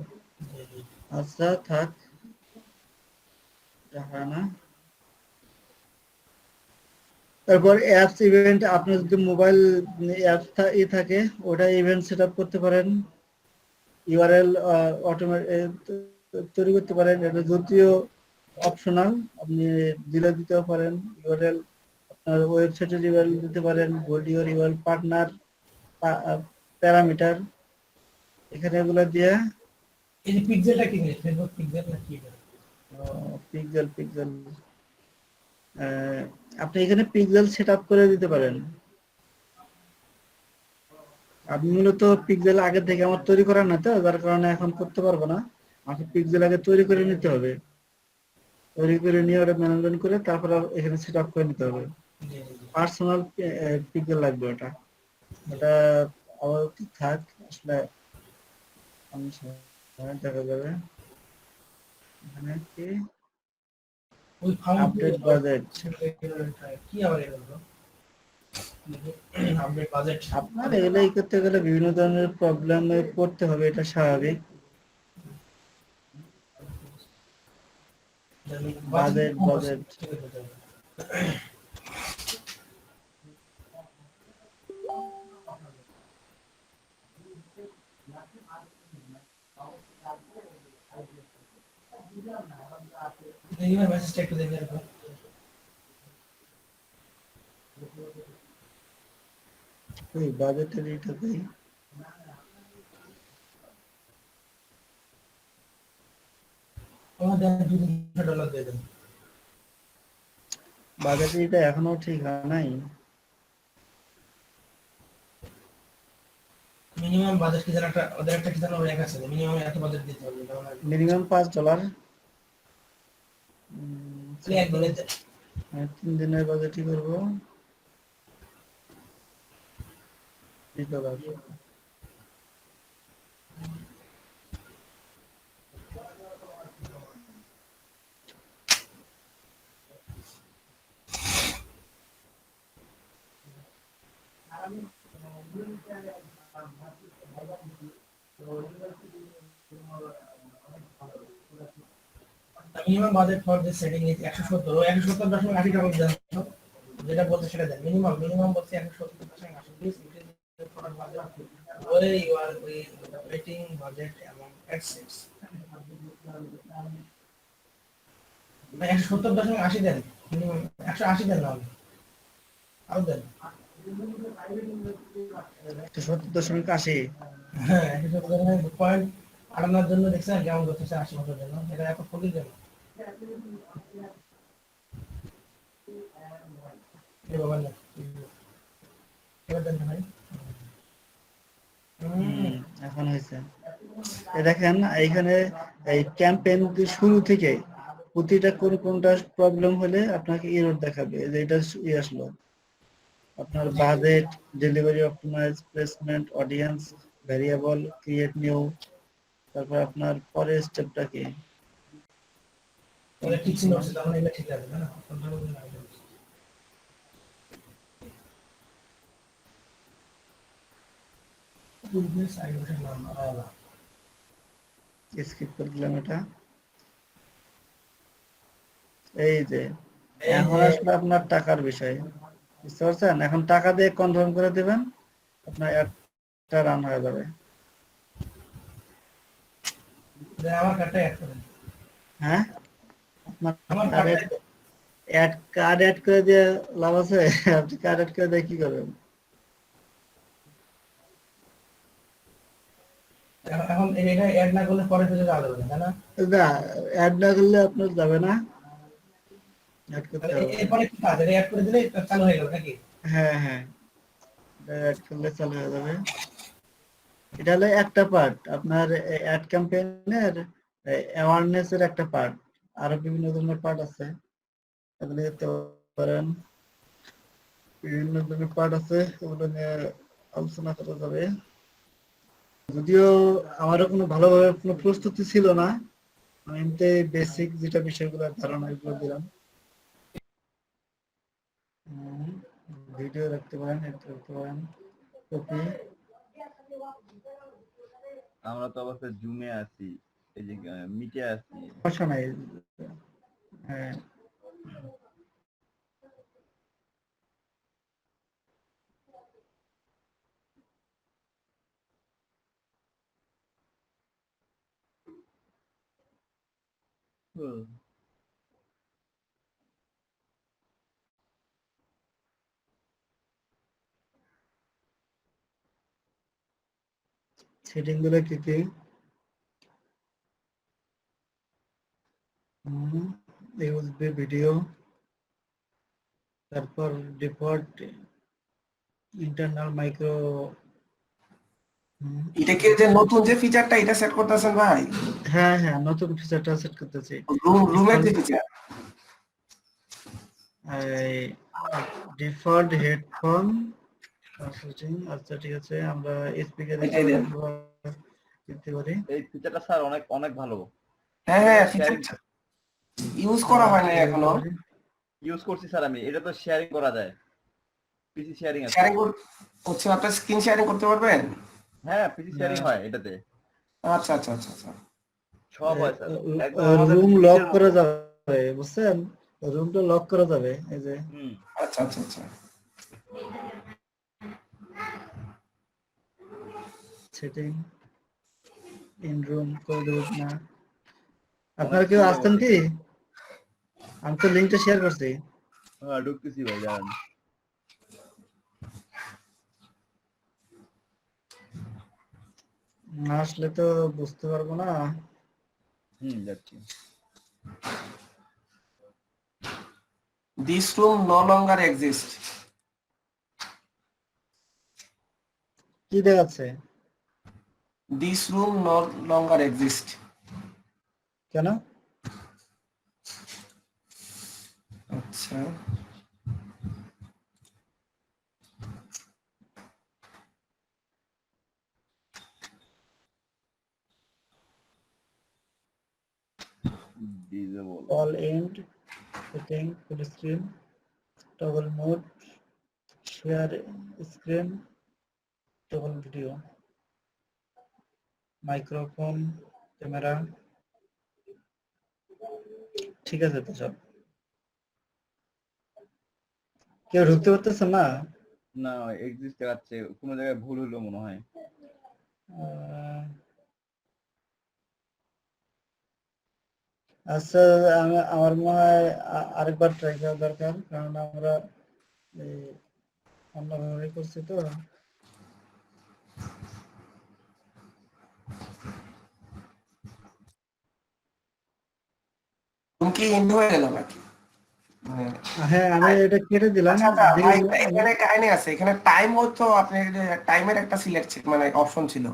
জি, জি। আচ্ছা থাক, দেখা না। তারপর অ্যাপস ইভেন্ট, আপনার যদি মোবাইল অ্যাপস থাকে ওটা ইভেন্ট সেট আপ করতে পারেন, ইউআরএল অটোমেটিক তৈরি করতে পারেন। এটা যদিও অপশনাল, আপনি দিলে দিতেও পারেন। ইউআরএল আপনার ওয়েবসাইটের ইউআরএল দিতে পারেন, বডি ওর ইউআরএল পার্টনার প্যারামিটার, এখানে এগুলো দিয়ে এই যে পিক্সেলটা কি জিনিস? ফেসবুক পিক্সেল না কি এটা? পিক্সেল পিক্সেল আপনি এখানে পিক্সেল সেট আপ করে দিতে পারেন। আমি মূলত পিক্সেল আগে থেকে আমার তৈরি করা না, তো যার কারণে এখন করতে পারবো না। আমাকে পিক্সেল আগে তৈরি করে নিতে হবে, তৈরি করে নিয়ে ওটা ম্যানেজমেন্ট করে তারপর এখানে সেট আপ করে নিতে হবে। জি, জি, জি। পার্সোনাল পিক্সেল লাগবে ওটা, ওটা আবার থাক, আসলে আমি দেখা যাবে এখানে কি ওই ফাউন্ড আপডেট বাজেট। কি আবার এগুলো? Update budget. আপনার এগুলো করতে গেলে বিভিন্ন ধরনের প্রবলেমে পড়তে হবে, এটা স্বাভাবিক। বাজেট বাজেট এইবার মেসেজটা একটু দেখে রাখো। ওই বাজেটের এটা দেই। আমাদের $200 দিয়ে দেন। বাজেটের এটা এখনো ঠিক হয় নাই। মিনিমাম বাজেট কি যেন একটা ওদের একটা কি যেন র্যাঙ্ক আছে, মিনিমাম এত বাজেট দিতে হবে। মিনিমাম $5। একদিনে 3 দিনের বাজেটই করবো $20। Minimum budget for this setting is 170 ও 170.80 টাকা দেন। যেটা বলতে সেটা দেন। মিনিমাম বলতে 170.80। Please increase the product budget way you are waiting budget amount access. 170.80 দেন, মিনিমাম 180 দেন না, আরো দেন। 70.80। হ্যাঁ, 170.80 আটানোর জন্য দেখছেন কেমন করতেছে 80 বছর জন্য, এটা এত ফকির কেন? এ বাবা না, এবার দেন না ভাই। এখন হয়েছে। দেখেন এইখানে এই ক্যাম্পেইন শুরু থেকে প্রতিটা কোনটা প্রবলেম হলে আপনাকে এরর দেখাবে, যে এটা আসলো আপনার budget, delivery optimize, placement, audience, variable, create new. তারপর আপনার পরের স্টেপটা কি? এটা ঠিক ছিল, তখন এটা ঠিক আছে না? স্কিপ করে দিলাম এটা। এই যে এখন আসলে আপনার টাকার বিষয়, বুঝতে পারছেন? এখন টাকা দিয়ে কনফার্ম করে দিবেন, আপনার একটা রান হয়ে যাবে। আমার কার্ডটা অ্যাড করেন। হ্যাঁ, আপনার আমার কার্ড অ্যাড করে দিয়ে লাভ আছে? আপনি কার্ড অ্যাড করে দিয়ে কি করবেন? এখন এটা অ্যাড না করলে পরে ফেলে যাওয়া যাবে না, তাই না? না, অ্যাড না করলে আপনার যাবে না, অ্যাড করতে হবে। এরপরে কি কাজ? এটা অ্যাড করে দিলে চালু হয়ে গেল নাকি? হ্যাঁ হ্যাঁ, অ্যাড করলে চালু হয়ে যাবে। এটা হলো একটা পার্ট আপনার অ্যাড ক্যাম্পেইনের, অ্যাওয়ারনেস এর একটা পার্ট। আরো বিভিন্ন ধরনের পার্ট আছে, এগুলো দেখতে পারেন। বিভিন্ন ধরনের পার্ট আছে, ওগুলো নিয়ে আলোচনা করা যাবে। যদিও আমারও কোনো ভালোভাবে কোনো প্রস্তুতি ছিল না, আমি এমনিতে বেসিক যেটা বিষয়গুলো ধারণা এগুলো দিলাম। ভিডিও দেখতে পারেন, দেখতে পারেন, কপি। আমরা তো অবশ্য জুমে আছি, এই যে মিটে আছি। সমস্যা নাই। হ্যাঁ, সেটিং গুলো কি কি? ইউএসবি ভিডিও, তারপর ডিফল্ট ইন্টারনাল মাইক্রো। এটা কি যে নতুন যে ফিচারটা এটা সেট করতেছেন ভাই? হ্যাঁ হ্যাঁ, নতুন ফিচারটা সেট করতেছি। রুমের যে ফিচার, ডিফল্ট হেডফোন সেটিং। আচ্ছা ঠিক আছে, আমরা স্পিকারে এটাই দেন। দিতে পারি। এই ফিচারটা স্যার অনেক অনেক ভালো। হ্যাঁ হ্যাঁ, ফিচার ইউজ করা হয় না এখনো। ইউজ করছি স্যার আমি, এটা তো শেয়ারিং করা যায়, পিসি শেয়ারিং আছে। শেয়ারিং হচ্ছে, আপনার স্ক্রিন শেয়ারিং করতে পারবেন? হ্যাঁ, পিসি শেয়ারিং হয় এটাতে, আচ্ছা আচ্ছা আচ্ছা আচ্ছা। সব হয় স্যার। একদম আমাদের রুম লক নিজের করা মতো। যাবে, বুঝছেন? রুমটা লক করা যাবে, এই যে। আচ্ছা আচ্ছা আচ্ছা। সেটিং ইন রুম করে দেব না। আপনারা কেউ আসছেন কি? আমি তো লিংকটা শেয়ার করছি। হ্যাঁ, ঢুকতেছি ভাই, দাঁড়ান। না আসলে তো বুঝতে পারবো না। যাচ্ছি। This room no longer exists. কি দেখাচ্ছে? This room no longer exists. কেন? আচ্ছা, disable. All and setting, full screen, toggle mode, share screen, toggle video, microphone, camera. ঠিক আছে তো সব? কেউ ঢুকতে পারতেছে না? না, এক্সিস্ট দেখাচ্ছে, কোনো জায়গায় ভুল হলো মনে হয়। আচ্ছা, আমার মনে হয় আরেকবার ট্রাই করা দরকার, কারণ আমরা অন্যভাবে করছি তো। তুমি কি হিন্দু হয়ে গেল নাকি? মানে হ্যাঁ, আমি এটা কেটে দিলাম। আচ্ছা আচ্ছা দেখে ভাই, দিলাম আমি। এখানে কাহিনী আছে, এখানে টাইম হতো আপনার যে টাইমের একটা সিলেক্ট মানে অপশন ছিল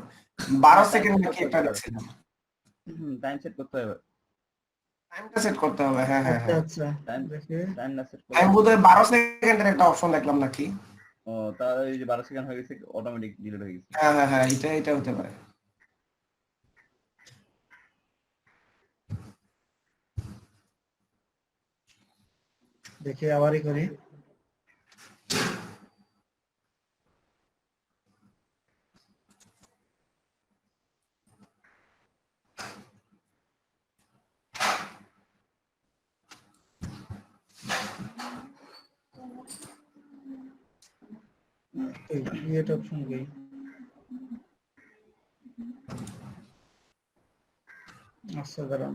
12 টাইম সেকেন্ড সেট নাকি করতে একটা হবে দেখছিলাম। টাইম সেট করতে হবে টাইমটা সেট করতে হবে, হ্যাঁ হ্যাঁ আচ্ছা হ্যাঁ। আচ্ছা, টাইম দেখে টাইম না সেট করলে আমি বোধহয় 12 সেকেন্ডের একটা অপশন দেখলাম নাকি। ও তাহলে এই যে 12 সেকেন্ড হয়ে গেছে অটোমেটিক ডিলিট হয়ে গেছে। হ্যাঁ হ্যাঁ হ্যাঁ, এটা হতে পারে। দেখে আবারই করি। ক্রিয়েট অপশন কই? আচ্ছা দাঁড়ান।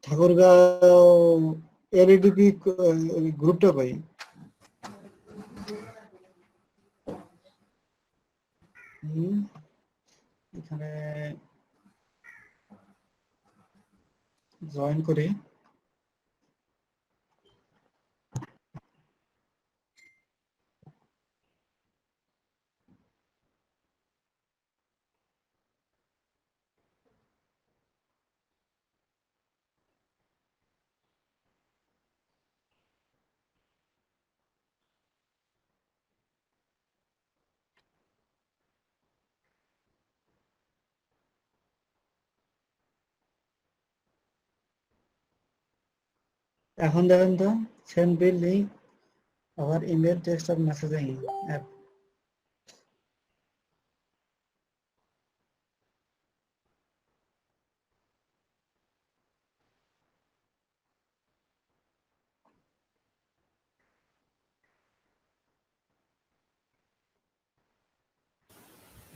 ঠাকুরগাঁও এলইডিপি গ্রুপটা কই? এখানে জয়েন করি। এখন দেখেন তো, সেন্ড বিল লিঙ্ক আবার email text of messaging app.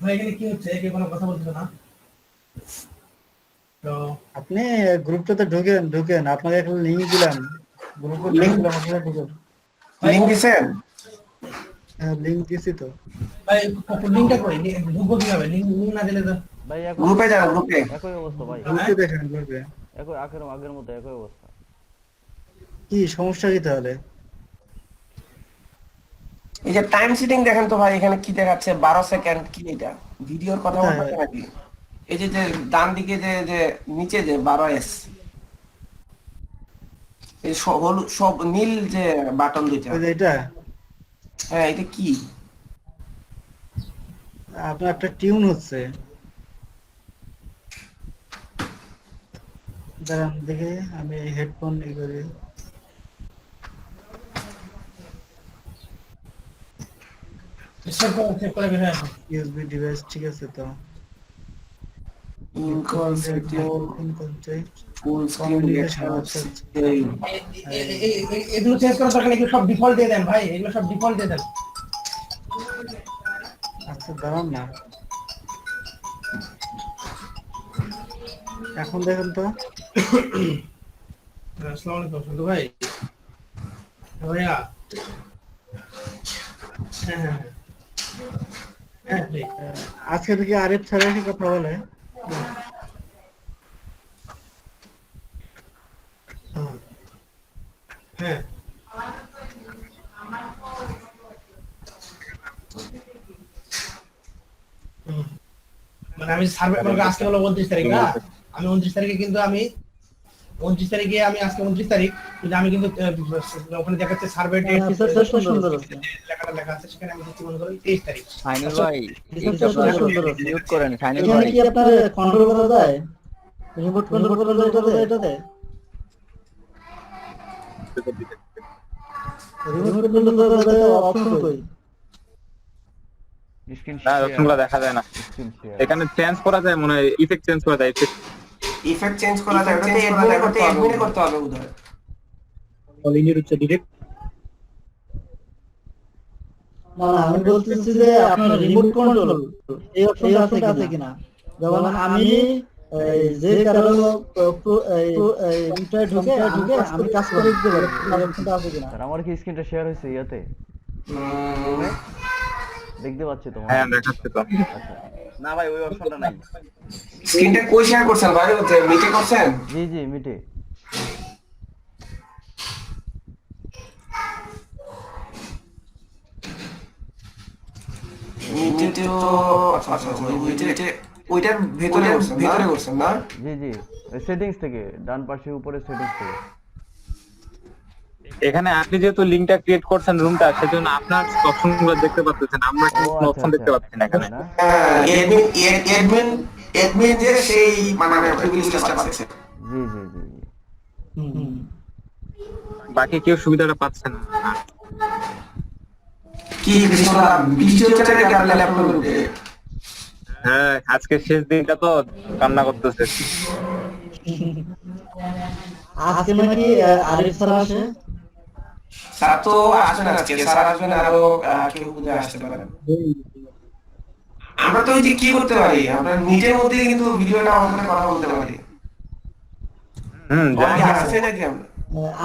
ভাই এখানে কি হচ্ছে, কেউ কোনো কথা বলছে না তো? আপনি গ্রুপটাতে ঢুকেন, আপনাকে একটা লিংক দিলাম, গ্রুপের লিংক দিলাম, আপনারা ঢুকেন। লিংক দিছেন? হ্যাঁ, লিংক দিছি তো। ভাই লিঙ্কটা কই, ঢুকবো কিভাবে? লিঙ্ক না দিলে তো ভাই গ্রুপে যান, গ্রুপে। একই অবস্থা ভাই, গ্রুপে দেখেন, গ্রুপে একই আগের মতো একই অবস্থা। কি সমস্যা কি তাহলে? এই যে টাইম সেটিং দেখেন তো ভাই, এখানে কি দেখাচ্ছে 12 সেকেন্ড, কি এটা ভিডিওর কথা কোথায়? বলতে নাকি? এই যে যে ডান দিকে যে যে নিচে যে 12s, এই হলুদ সব নীল যে বাটন দুইটা, ওই যে এটা হ্যাঁ এটা কি? আপনার একটা টিউন হচ্ছে, দাঁড়ান দেখে আমি হেডফোন ই করি। চেক করে বের হয়ে আসো। ইউএসবি ডিভাইস ঠিক আছে তো? In-call setting, full screen communication, লেখা আচ্ছা আছে। এগুলো চেঞ্জ করার দরকার নেই, এগুলো সব ডিফল্ট দিয়ে দেন ভাই, এগুলো সব ডিফল্ট দিয়ে দেন। আচ্ছা দাঁড়ান না, এখন দেখেন তো। আসসালামু আলাইকুম সন্তু ভাই। ভাইয়া হ্যাঁ হ্যাঁ হ্যাঁ ঠিক। আজকে থেকে আরিফ স্যারের কি কথা বলে? হ্যাঁ মানে আমি সার্ভে করব আজকে হলো 29 তারিখ না, আমি 29 তারিখে কিন্তু আমি 29 তারিখে আমি আজকে 29 তারিখ, কিন্তু আমি কিন্তু ওখানে দেখাচ্ছে সার্ভে ডেট টিচারটা সুন্দর আছে, লেখাটা লেখা আছে, সেখানে আমি দিচ্ছি মনে করি 23 তারিখ। ফাইনাল ভাই টিচারটা সুন্দর আছে। মিউট করেন ফাইনাল এখানে ভাই। কি আপনার কন্ট্রোল করা যায়? রিমোট কন্ট্রোল করা যায় এটাতে? রিমোট কন্ট্রোল করা যায় অপশন কই? স্ক্রিন না ওগুলো দেখা যায় না, এখানে চেঞ্জ করা যায় মনে হয়, ইফেক্ট চেঞ্জ করা যায়, ইফেক্ট চেঞ্জ করা যায়, ওটাতে অ্যাডমিনে করতে হবে বোধহয়। কলিং এর হচ্ছে ডিরেক্ট না না, আমি বলতেছি যে আপনার রিমোট কন্ট্রোল এই অপশনটা আছে কিনা, যেমন আমি যে কারো ইন্টারনেট ঢুকে আমি কাজ করে দিতে পারি, এই অপশনটা আছে কিনা? স্যার আমার কি স্ক্রিনটা শেয়ার হয়েছে ইয়াতে? দেখতে পাচ্ছি তোমার? হ্যাঁ দেখাচ্ছে তো। আচ্ছা, না ভাই ওই অপশনটা নাই। স্ক্রিনটা কই শেয়ার করছেন ভাই? হচ্ছে মিটে করছেন? জি জি মিটে। মিটে তো আচ্ছা আচ্ছা মিটে ওইটার ভিতরে করছেন না? জি জি, সেটিংস থেকে ডান পাশে উপরে সেটিংস থেকে। এখানে আপনি যেহেতু লিংকটা ক্রিয়েট করছেন রুমটা, সেজন্য আপনার অপশনগুলো দেখতে পাচ্ছেন, আমরা ও কিন্তু কোনো আচ্ছা অপশন দেখতে আচ্ছা, পাচ্ছি না এখানে। না? অ্যাডমিন যে সেই মানে প্রিভিলেজটা পাচ্ছে। জি জি জি জি। হুম। বাকি কেউ সুবিধাটা পাচ্ছেন না। কি বৃষ্টি হচ্ছে না নাকি আপনার ল্যাপটপের উপরে? হ্যাঁ আজকে শেষ দিনটা তো কান্না করতেছে। আজকে নাকি আরিফ স্যার আসে? স্যার তো আসবেন আজকে, স্যার আসবেন আরো কেউ বোধহয় আসতে পারেন। আমরা তো ওই যে কি করতে পারি, আমরা মিটের মধ্যে কিন্তু ভিডিওটা অন করে কথা বলতে পারি। জানি। আসছে নাকি আমরা?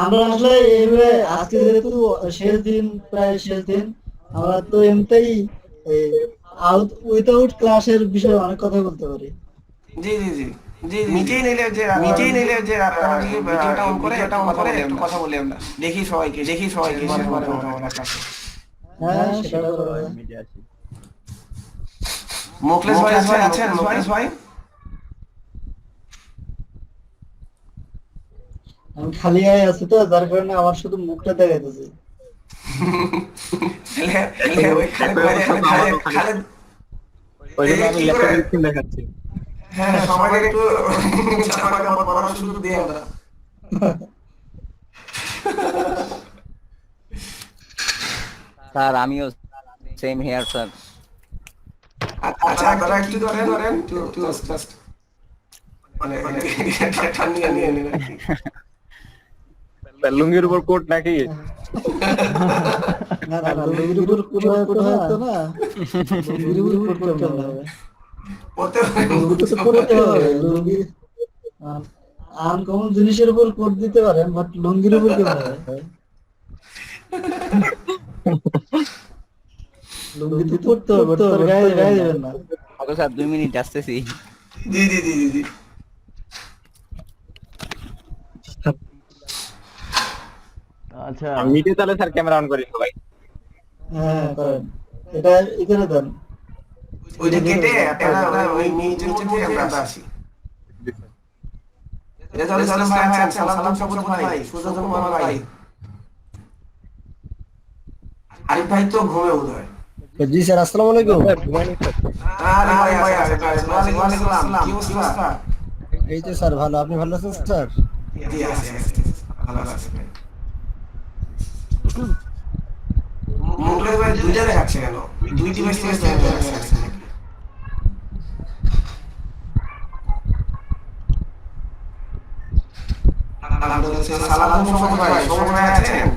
আমরা আসলে এইভাবে আজকে যেহেতু শেষ দিন, প্রায় শেষ দিন, আমরা তো এমনিতেই আউট উইথাউট ক্লাসের বিষয়ে অনেক কথা বলতে পারি। জি জি জি জি মিটেই নিলে যে আপনারা যদি ভিডিওটা অন করে একটু কথা বলি আমরা, দেখি সবাইকে হ্যাঁ সেটা করা যায়। মিটে আসি। মোখলেস ভাই আছেন? মোখলেস ভাই আমি খালি আয় আছি তো, যার কারণে আমার শুধু মুখটা দেখাইতেছে। ওই খালেদ ওই জন্য আমি ল্যাপটপের স্ক্রিন দেখাচ্ছি। হ্যাঁ সবাইকে একটু জামা কাপড় পরার সুযোগ দিই আমরা। স্যার আমিও সেম হেয়ার স্যার। আচ্ছা আপনারা একটু ধরেন একটু জাস্ট মানে ঠান্ডা নিয়ে নিন আর কি। লুঙ্গির উপর কোট নাকি? না না, লুঙ্গির উপর কোট হয় তো না, লুঙ্গির উপর কোট করতে হবে। লুঙ্গি তো পরতে হবে, লুঙ্গি আনকমন জিনিসের উপর কোট দিতে পারেন, বাট লুঙ্গির উপর কেমন হবে? লুঙ্গি তো পরতে হবে, তোর গায়ে দেবেন না। ওকে স্যার 2 মিনিট আসতেছি। জি জি জি জি আচ্ছা মিটে তাহলে স্যার ক্যামেরা অন করি সবাই। হ্যাঁ করেন, এটা এখানে দেন। ওইটা কেটে আপনারা ওই নিচের মধ্যে আমরা আসি। রেজাউল ইসলাম ভাই আছেন? সালাম শপথ ভাই, সুজন কুমার ভাই, আরিফ ভাই তো ঘুমে বোধহয়। জি স্যার, আসসালামু আলাইকুম। আরে ভাই আছে। ওয়ালাইকুম আসসালাম, কি অবস্থা? এই তো স্যার ভালো, আপনি ভালো আছেন স্যার? জি আছি ভালো আছে ভাই। মুখলেস ভাই দুইটা দেখাচ্ছে কেন? দুই ডিভাইস থেকে দেখাচ্ছে নাকি? সালাম শপথ ভাই আছেন?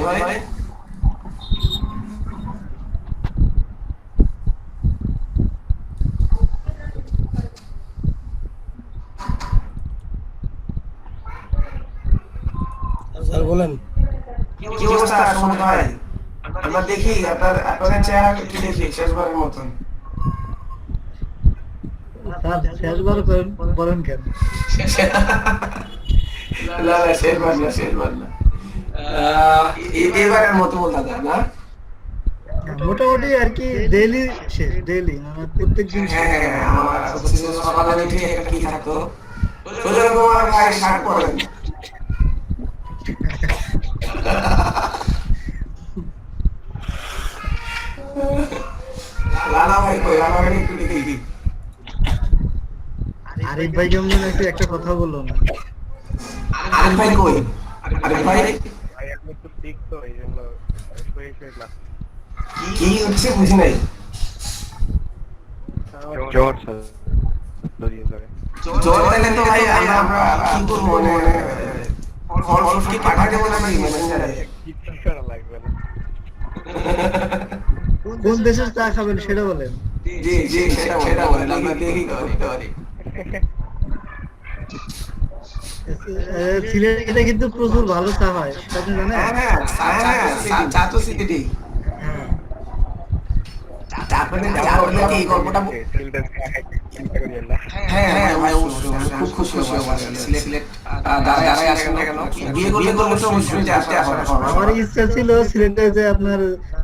ভাই স্যার বলেন। কি অবস্থা শপথ ভাই? আমরা দেখি আপনার চেহারা একটু দেখি শেষবারের মতন। স্যার শেষবার বলেন কেন? না শেষবার না এবারের মতো বলতে হবে না? মোটামুটি আর কি ডেইলি শেষ, ডেইলি মানে প্রত্যেকদিন। হ্যাঁ আমার সকালে উঠে একটা কি থাকতো, সুজন কুমার ভাই শার্ট পরেন। লালা ভাই কই? লালা ভাই একটু দেখি। আরিফ ভাই কেমন একটা কথা বললো না? আরিফ ভাই কই? আরিফ ভাই কি হচ্ছে বুঝি নাই। জ্বর জ্বর এলে তো ভাই আমরা কি করবো, মানে ফলফুল পাঠাই দেবো নাকি মেসেঞ্জারে? কিছু করা লাগবে না। কোন দেশের চা খাবেন সেটা বলেন। জি জি, সেটা বলেন, আমরা দেখি করতে পারি। সিলেটে কিন্তু প্রচুর ভালো চা হয়, সেটা আপনি জানেন? চা তো সিলেটি। হ্যাঁ। আপনাদের চা হলে কি এই গল্পটা সিলেটের চা খাইতে চিন্তা করিয়েন না। হ্যাঁ ভাই অবশ্যই, খুব খুশি হব আসলে। সিলেট যারাই আসেন না কেন, বিয়ে করলে তো অবশ্যই আসতে হবে। আমার ইচ্ছা ছিল সিলেটে যে আপনার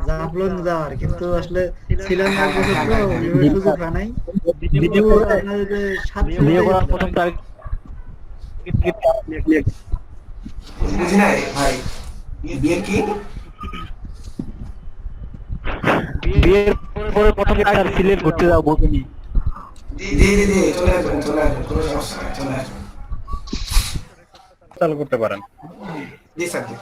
জাফলং যাওয়ার, কিন্তু আসলে ছিলেন না এক বছর তো বিয়ের সুযোগ হয় নাই। কিন্তু আপনার যে 7 বিয়ে করার প্রথম তারিখ বুঝি নাই ভাই, বিয়ের কি? বিয়ের পরে প্রথম তারিখ সিলেট ঘুরতে যাবো বলতে নি। জি জি জি, চলে আসবেন কোনো সমস্যা নাই, চলে আসবেন। চালু করতে পারেন। জি স্যার জি।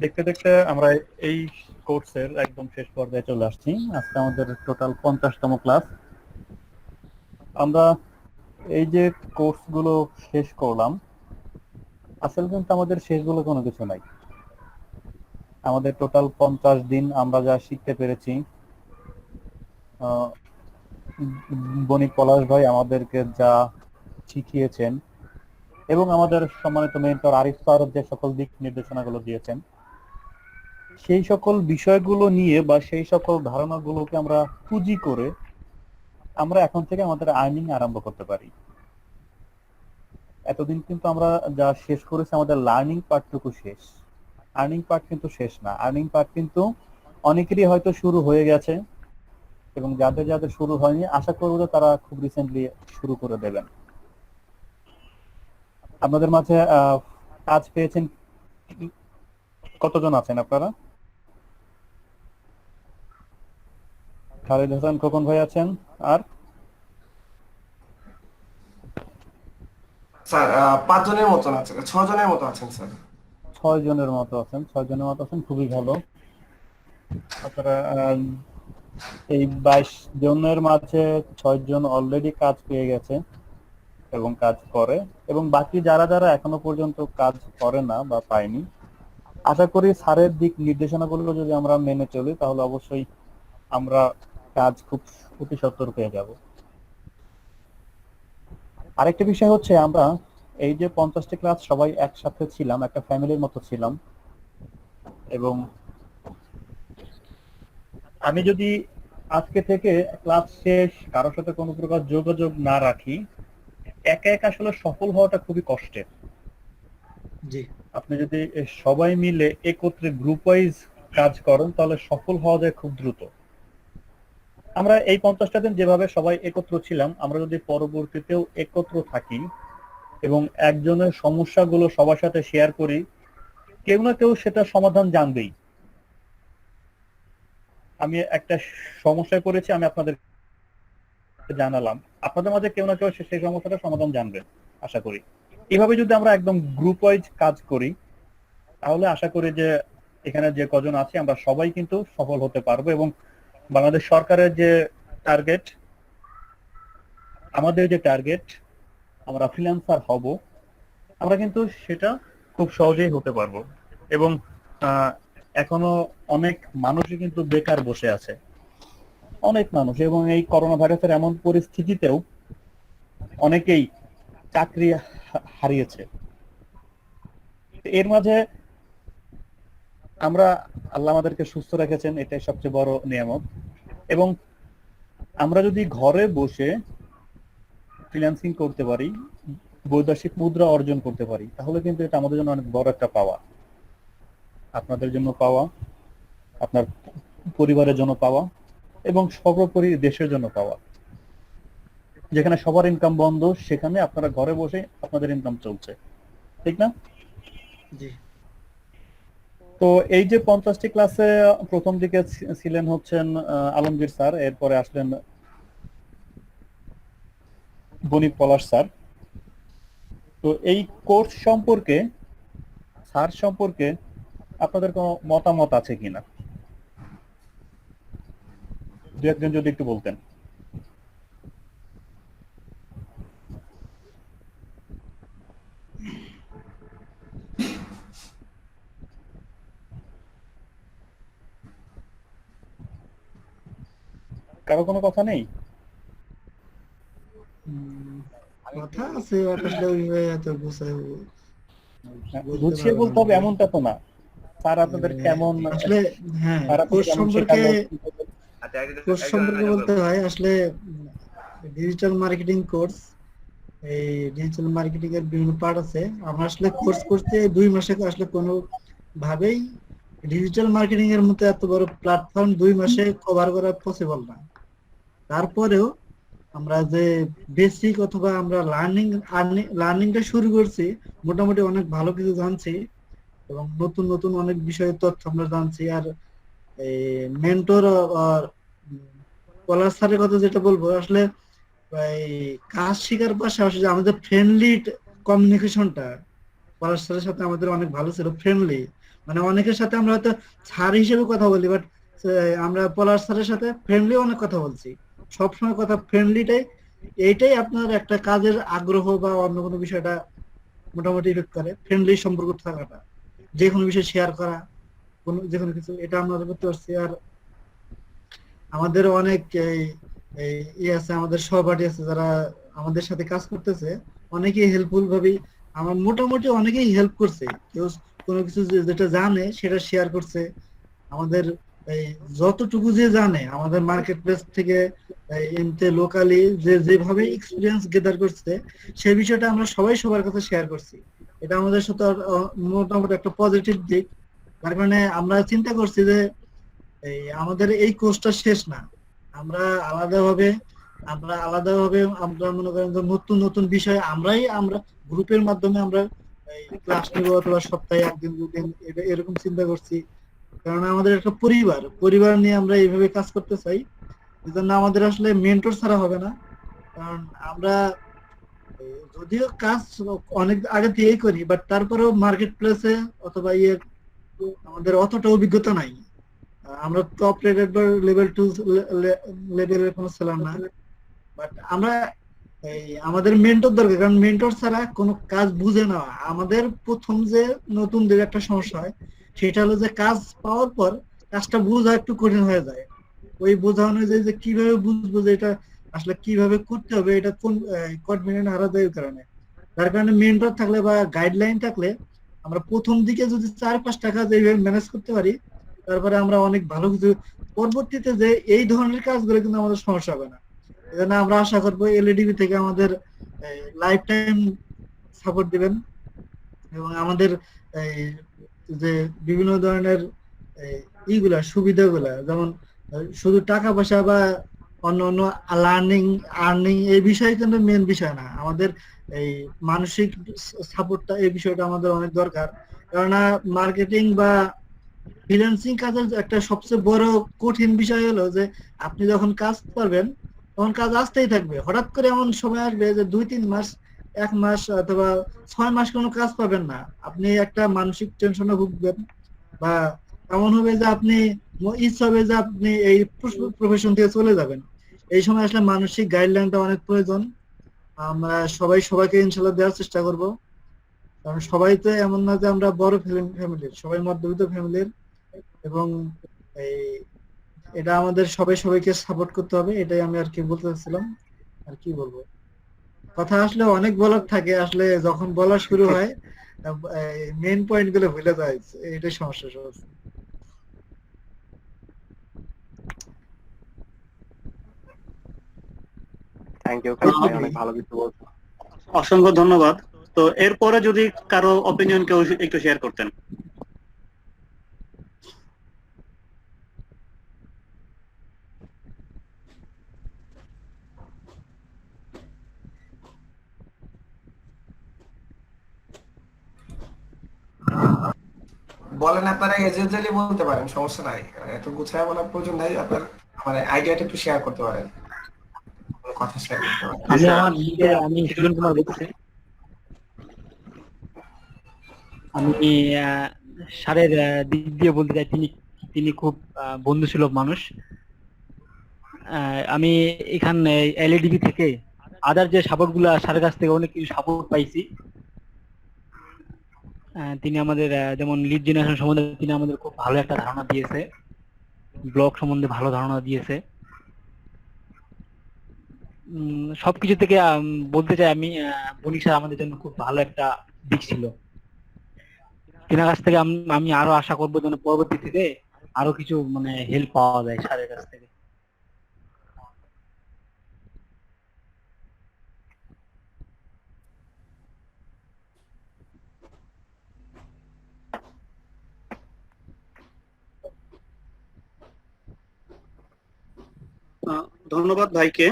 দেখতে দেখতে আমরা এই কোর্সের একদম শেষ পর্যায়ে চলে আসছি। আজকে আমাদের টোটাল 50তম ক্লাস। আমরা এই যে কোর্সগুলো শেষ করলাম, আসলে কিন্তু আমাদের শেষগুলো কোনো কিছু নাই। আমাদের টোটাল 50 দিন আমরা যা শিখতে পেরেছি, বণিক পলাশ ভাই আমাদেরকে যা শিখিয়েছেন এবং আমাদের সম্মানিত মেন্টর আরিফ স্যার যে সকল দিক নির্দেশনাগুলো দিয়েছেন, সেই সকল বিষয়গুলো নিয়ে বা সেই সকল ধারণাগুলোকে আমরা পুঁজি করে আমরা এখন থেকে আমাদের আর্নিং আরম্ভ করতে পারি। এতদিন কিন্তু আমরা যা শেষ করেছি আমাদের লার্নিং পার্টটুকু শেষ, আর্নিং পার্ট কিন্তু শেষ না। আর্নিং পার্ট কিন্তু অনেকেরই হয়তো শুরু হয়ে গেছে এবং যাদের যাদের শুরু হয়নি আশা করবো যে তারা খুব রিসেন্টলি শুরু করে দেবেন। আপনাদের মাঝে কাজ পেয়েছেন কতজন আছেন আপনারা? খালিদ হাসান খোকন ভাই আছেন, আর স্যার 5 জনের মতন আছে, 6 জনের মতো আছেন স্যার। 6 জনের মতো আছেন। 6 জনের মতো আছেন, খুবই ভালো। আপনারা এই 22 জনের মাঝে 6 জন অলরেডি কাজ পেয়ে গেছে এবং কাজ করে, এবং বাকি যারা যারা এখনো পর্যন্ত কাজ করে না বা পায়নি, আশা করি স্যারের দিক নির্দেশনাগুলো যদি আমরা মেনে চলি তাহলে অবশ্যই আমরা কাজ খুব অতি সত্বর পেয়ে যাব। আরেকটা বিষয় হচ্ছে, আমরা এই যে 50টি ক্লাস সবাই একসাথে ছিলাম, একটা ফ্যামিলির মতো ছিলাম, এবং আমি যদি আজকে থেকে ক্লাস শেষ কারোর সাথে কোনো প্রকার যোগাযোগ না রাখি, একা একা আসলে সফল হওয়াটা খুবই কষ্টের। জি, আপনি যদি সবাই মিলে একত্রে গ্রুপ ওয়াইজ কাজ করেন তাহলে সফল হওয়া যায় খুব দ্রুত। আমরা এই 50টা দিন যেভাবে সবাই একত্র ছিলাম, আমরা যদি পরবর্তীতেও একত্র থাকি এবং একজনের সমস্যাগুলো সবার সাথে শেয়ার করি, কেউ না কেউ সেটা সমাধান জানবেই। আমি একটা সমস্যায় পড়েছি, আমি আপনাদের জানালাম, আপনাদের মাঝে কেউ না কেউ সেই সমস্যাটার সমাধান জানবে আশা করি। এইভাবে যদি আমরা একদম গ্রুপ ওয়াইজ কাজ করি তাহলে আশা করি যে এখানে যে কজন আছে আমরা সবাই কিন্তু সফল হতে পারবো, এবং বাংলাদেশ সরকারের যে টার্গেট, আমাদের যে টার্গেট আমরা ফ্রিল্যান্সার হব, আমরা কিন্তু সেটা খুব সহজেই হতে পারবো। এবং এখনো অনেক মানুষই কিন্তু বেকার বসে আছে, অনেক মানুষ, এবং এই করোনা ভাইরাসের এমন পরিস্থিতিতেও অনেকেই চাকরি হারিয়েছে। এর মাঝে আমরা, আল্লাহ আমাদেরকে সুস্থ রেখেছেন, এটাই সবচেয়ে বড় নিয়ামত। এবং আমরা যদি ঘরে বসে ফ্রিল্যান্সিং করতে পারি, বৈদেশিক মুদ্রা অর্জন করতে পারি, তাহলে কিন্তু এটা আমাদের জন্য অনেক বড় একটা পাওয়া, আপনাদের জন্য পাওয়া, আপনার পরিবারের জন্য পাওয়া, এবং সর্বোপরি দেশের জন্য পাওয়া। যেখানে সবার ইনকাম বন্ধ, সেখানে আপনারা ঘরে বসে আপনাদের ইনকাম চলছে, ঠিক না? জি। তো এই যে 50টি ক্লাসে প্রথম দিকে ছিলেন হচ্ছেন আলমগীর স্যার, এরপরে আসলেন বণিক পলাশ স্যার। তো এই কোর্স সম্পর্কে, স্যার সম্পর্কে আপনাদের কোনো মতামত আছে কিনা, দু একজন যদি একটু বলতেন। কারো কোনো কথা নেই? কথা আছে, বাট আসলে ওইভাবে এত গুছায় বলতে গুছিয়ে পারবো বলতে না। হবে এমনটা তো না। স্যার আপনাদের কেমন, আসলে হ্যাঁ, স্যার আপনাদের কোর্স কেমন সম্পর্কে শেখালো? কোর্স সম্পর্কে বলতে হয় আসলে ডিজিটাল মার্কেটিং কোর্স, এই ডিজিটাল মার্কেটিং এর বিভিন্ন পার্ট আছে। আমরা আসলে কোর্স করতে 2 মাসে আসলে কোনো ভাবেই ডিজিটাল মার্কেটিং এর মতো এত বড় প্ল্যাটফর্ম 2 মাসে কভার করা পসিবল না। তারপরেও আমরা যে বেসিক অথবা আমরা লার্নিংটা শুরু করছি, মোটামুটি অনেক ভালো কিছু জানছি এবং নতুন নতুন অনেক বিষয়ের তথ্য আমরা জানছি। আর এই মেন্টর আর পলাশ স্যারের কথা যেটা বলবো, আসলে এই কাজ শেখার পাশাপাশি যে আমাদের ফ্রেন্ডলি কমিউনিকেশনটা পলাশ স্যারের সাথে আমাদের অনেক ভালো ছিল। ফ্রেন্ডলি মানে অনেকের সাথে আমরা হয়তো স্যার হিসেবে কথা বলি, বাট আমরা পলাশ স্যারের সাথে ফ্রেন্ডলি অনেক কথা বলছি, সবসময় কথা ফ্রেন্ডলিটাই। এইটাই আপনার একটা কাজের আগ্রহ বা অন্য কোনো বিষয়টা মোটামুটি ইফেক্ট করে, ফ্রেন্ডলি সম্পর্ক থাকাটা, যে কোনো বিষয় শেয়ার করা, কোনো যে কোনো কিছু, এটা আমরা করতে পারছি। আর আমাদের অনেক আছে, আমাদের সহপাঠী আছে যারা আমাদের সাথে কাজ করতেছে, অনেকেই হেল্পফুল ভাবে আমার মোটামুটি অনেকেই হেল্প করছে। কেউ কোনো কিছু যেটা জানে সেটা শেয়ার করছে। আমাদের এই যতটুকু যে জানে আমাদের মার্কেট প্লেস থেকে এমতে লোকালি যেভাবে এক্সপিরিয়েন্স গেদার করছে, সেই বিষয়টা আমরা সবাই সবার কাছে শেয়ার করছি। এটা আমাদের সাথে মোটামুটি একটা পজিটিভ দিক। তার কারণে আমরা চিন্তা করছি যে এই আমাদের এই কোর্সটা শেষ না, আমরা আলাদাভাবে আমরা মনে করেন যে নতুন নতুন বিষয় আমরা গ্রুপের মাধ্যমে আমরা ক্লাস নেবো, অথবা সপ্তাহে 1 দিন 2 দিন এরকম চিন্তা করছি। কারণ আমাদের একটা পরিবার নিয়ে আমরা এইভাবে কাজ করতে চাই। এই জন্য আমাদের আসলে মেন্টর ছাড়া হবে না। কারণ আমরা যদিও কাজ অনেক আগে থেকেই করি, বাট তারপরেও মার্কেট প্লেসে অথবা আমাদের অতটা অভিজ্ঞতা নাই। আমরা টপ রেটেড বা লেভেল 2 লেভেলের কোনো ছিলাম না। বাট আমরা আমাদের মেন্টর দরকার, কারণ মেন্টর ছাড়া কোনো কাজ বুঝে না। আমাদের প্রথম যে নতুনদের একটা সমস্যা হয়, সেটা হলো যে কাজ পাওয়ার পর কাজটা বোঝা একটু কঠিন হয়ে যায়। ওই বোঝা অনুযায়ী যে কিভাবে বুঝবো যে এটা আসলে কিভাবে করতে হবে, এটা কোন কনফিডেন্ট হারা যায় কারণে। তার কারণে মেন্টর থাকলে বা গাইডলাইন থাকলে আমরা প্রথম দিকে যদি 4-5টা কাজ এইভাবে ম্যানেজ করতে পারি, তারপরে আমরা অনেক ভালো কিছু পরবর্তীতে যে এই ধরনের কাজগুলো কিন্তু আমাদের সমস্যা হবে না। এজন্য আমরা আশা করবো এলএডিবি থেকে আমাদের লাইফ টাইম সাপোর্ট দিবেন এবং আমাদের যে বিভিন্ন ধরনের সুবিধাগুলা, যেমন শুধু টাকা পয়সা বা অন্য অন্য আর্নিং এই বিষয় কিন্তু মেন বিষয় না। আমাদের এই মানসিক সাপোর্টটা, এই বিষয়টা আমাদের অনেক দরকার। কেননা মার্কেটিং বা ফ্রিল্যান্সিং কাজের একটা সবচেয়ে বড় কঠিন বিষয় হলো যে আপনি যখন কাজ করবেন তখন কাজ আসতেই থাকবে। হঠাৎ করে এমন সময় আসবে যে 2-3 মাস, 1 মাস অথবা 6 মাস কোনো কাজ পাবেন না। আপনি একটা মানসিক টেনশনে ভুগবেন, বা এমন হবে যে আপনি ইচ্ছা হবে যে আপনি এই প্রফেশন থেকে চলে যাবেন। এই সময় আসলে মানসিক গাইডলাইনটা অনেক প্রয়োজন। আমরা সবাইকে ইনশাল্লাহ দেওয়ার চেষ্টা করব। কারণ সবাই তো এমন না যে আমরা বড় ফ্যামিলির, সবাই মধ্যবিত্ত ফ্যামিলির, এবং এই এটা আমাদের সবাইকে সাপোর্ট করতে হবে। এটাই আমি আর কি বলতে চাচ্ছিলাম। আর কি বলবো, কথা আসলে অনেক বলার থাকে, আসলে যখন বলা শুরু হয় মেইন পয়েন্ট গুলো ভুলে যায়, এটাই সমস্যা সব। থ্যাংক ইউ, অনেক ভালো কিছু বলছেন। অসংখ্য ধন্যবাদ। তো এরপরে যদি কারো অপিনিয়ন কেউ একটু শেয়ার করতেন। বলেন, আপনারা এজেন্টলি বলতে পারেন, সমস্যা নাই, এত গুছায় বলার প্রয়োজন নাই। আপনার মানে আইডিয়াটা একটু শেয়ার করতে পারেন, কথা শেয়ার করতে পারেন। আমি সুজন কুমার বলতেছি। আমি স্যারের দিক দিয়ে বলতে চাই তিনি তিনি খুব বন্ধুসুলভ মানুষ। আমি এখানে এলএডিবি থেকে আদার যে সাপোর্ট গুলো স্যারের কাছ থেকে অনেক কিছু সাপোর্ট পাইছি। তিনি আমাদের যেমন লিড জেনারেশন সম্বন্ধে তিনি আমাদের খুব ভালো একটা ধারণা দিয়েছে, ব্লগ সম্বন্ধে ভালো ধারণা দিয়েছে। সবকিছু থেকে বলতে চাই আমি বণিক স্যার আমাদের জন্য খুব ভালো একটা দিক ছিল। তিনার কাছ থেকে আমি আরো আশা করবো যেন পরবর্তী থেকে আরো কিছু মানে হেল্প পাওয়া যায় স্যারের কাছ থেকে। ধন্যবাদ ভাইকে।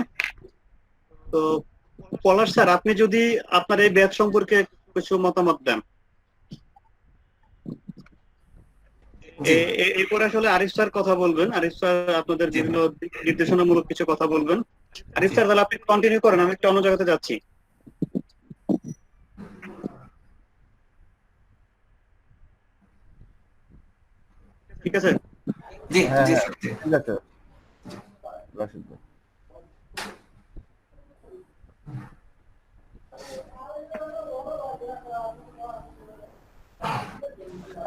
তো পলাশ স্যার, আপনি যদি আপনার এই ব্যাচ সম্পর্কে কিছু মতামত দেন। এরপরে আসলে আরিফ স্যার কথা বলবেন। আরিফ স্যার আপনাদের বিভিন্ন নির্দেশনামূলক কিছু কথা বলবেন। আরিফ স্যার, তাহলে আপনি কন্টিনিউ করেন, আমি একটা অন্য জায়গাতে যাচ্ছি। ঠিক আছে? জি হ্যাঁ জি হ্যাঁ স্যার, জি। ঠিক আছে রাশিদ ভাই।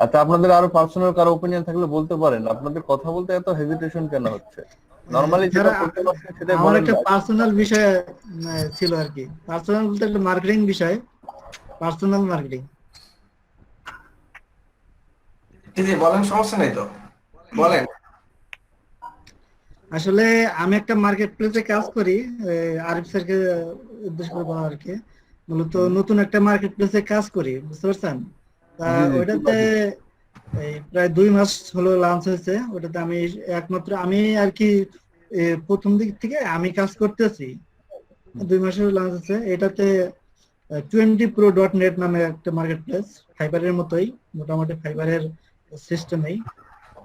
আচ্ছা, আপনাদের আরো পার্সোনাল কারো ওপিনিয়ন থাকলে বলতে পারেন। আপনাদের কথা বলতে এত হেজিটেশন কেন হচ্ছে? নরমালি যেটা করতে পারছেন সেটাই আমার বলেন একটা না। পার্সোনাল বিষয় ছিল আর কি। পার্সোনাল বলতে একটা মার্কেটিং বিষয়, পার্সোনাল মার্কেটিং। জি জি বলেন, সমস্যা নেই তো, বলেন। আসলে আমি একটা মার্কেট প্লেসে কাজ করি, আরিফ স্যারকে উদ্দেশ্য করে বলা আর কি। মূলত নতুন একটা মার্কেট প্লেসে কাজ করি, বুঝতে পারছেন? তা জি জি, কি ওইটাতে market? এই প্রায় 2 মাস হলো লঞ্চ হয়েছে। ওটাতে আমি একমাত্র আমি আর কি প্রথম দিক থেকে আমি কাজ করতেছি। 2 মাসের লঞ্চ হচ্ছে। এটাতে 20pro.net নামে একটা মার্কেট প্লেস, ফাইবারের মতোই, মোটামুটি ফাইবারের সিস্টেমেই,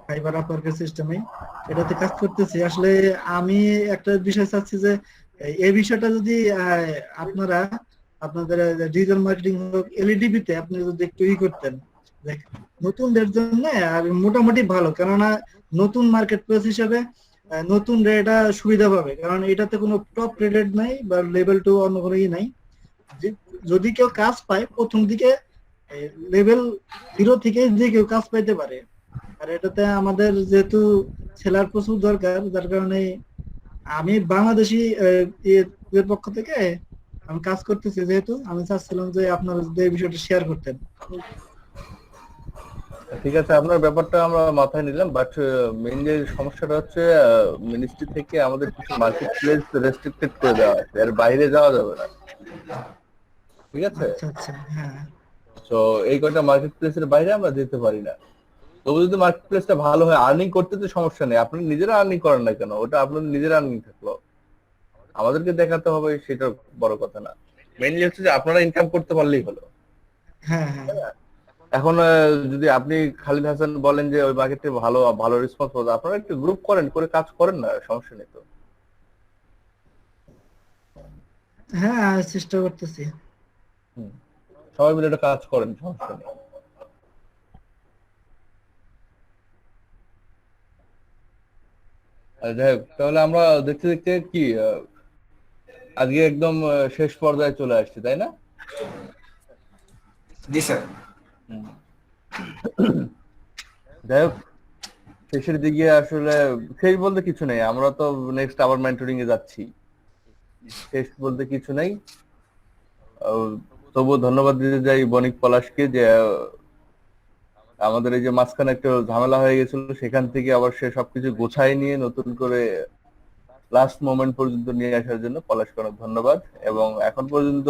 ফাইবার আপওয়ার্কের সিস্টেমেই এটাতে কাজ করতেছি। আসলে আমি একটা বিষয় চাচ্ছি যে এই বিষয়টা যদি আপনারা আপনাদের ডিজিটাল মার্কেটিং হোক, এলইডিবি তে আপনি যদি একটু করতেন, নতুনদের জন্য আর মোটামুটি ভালো, কেননা নতুন মার্কেট প্লেস হিসেবে নতুন এটা সুবিধা পাবে, কারণ এটাতে কোনো টপ রেটেড নাই বা লেভেল 2 অন্য কোনো নাই। যদি কেউ কাজ পায় প্রথম দিকে লেভেল 0 থেকে যে কেউ কাজ পাইতে পারে। আর এটাতে আমাদের যেহেতু ছেলের প্রচুর দরকার, যার কারণে আমি বাংলাদেশি এর পক্ষ থেকে আমি কাজ করতেছি, যেহেতু আমি চাচ্ছিলাম যে আপনারা যদি এই বিষয়টা শেয়ার করতেন। ঠিক আছে, আপনার ব্যাপারটা আমরা মাথায় নিলাম, বাট মেইন যে সমস্যাটা হচ্ছে মিনিস্ট্রি থেকে আমাদের কিছু মার্কেট প্লেস রেস্ট্রিক্টেড করে দেওয়া আছে, এর বাইরে যাওয়া যাবে না। ঠিক আছে? আচ্ছা আচ্ছা, হ্যাঁ। তো এই কয়টা মার্কেট প্লেসের বাইরে আমরা যেতে পারি না। তবু যদি মার্কেট প্লেসটা ভালো হয়, আর্নিং করতে তো সমস্যা নেই, আপনি নিজেরা আর্নিং করেন না কেন, ওটা আপনাদের নিজেরা আর্নিং থাকলো, আমাদেরকে দেখাতে হবে সেটা বড় কথা না। মেইনলি হচ্ছে যে আপনারা ইনকাম করতে পারলেই হলো। হ্যাঁ হ্যাঁ। এখন যদি আপনি খালিদ হাসান বলেন যে ওই মার্কেটে ভালো ভালো রেসপন্স পাওয়া যায়, আপনারা একটু গ্রুপ করেন, করে কাজ করেন না, সমস্যা নেই তো। হ্যাঁ, চেষ্টা করতেছি। সবাই মিলে একটা কাজ করেন, সমস্যা নেই। যাই হোক, তাহলে আমরা দেখতে দেখতে কি আজকে একদম শেষ পর্যায়ে চলে আসছি, তাই না? জি স্যার। যাই হোক, শেষের দিকে আসলে শেষ বলতে কিছু নেই, আমরা তো নেক্সট আবার মেন্টরিং এ যাচ্ছি, শেষ বলতে কিছু নেই। তবুও ধন্যবাদ দিতে যাই বণিক পলাশকে, যে আমাদের এই যে মাঝখানে একটা ঝামেলা হয়ে গেছিল, সেখান থেকে আবার সে সবকিছু গোছায় নিয়ে নতুন করে লাস্ট মোমেন্ট পর্যন্ত নিয়ে আসার জন্য পলাশকে অনেক ধন্যবাদ। এবং এখন পর্যন্ত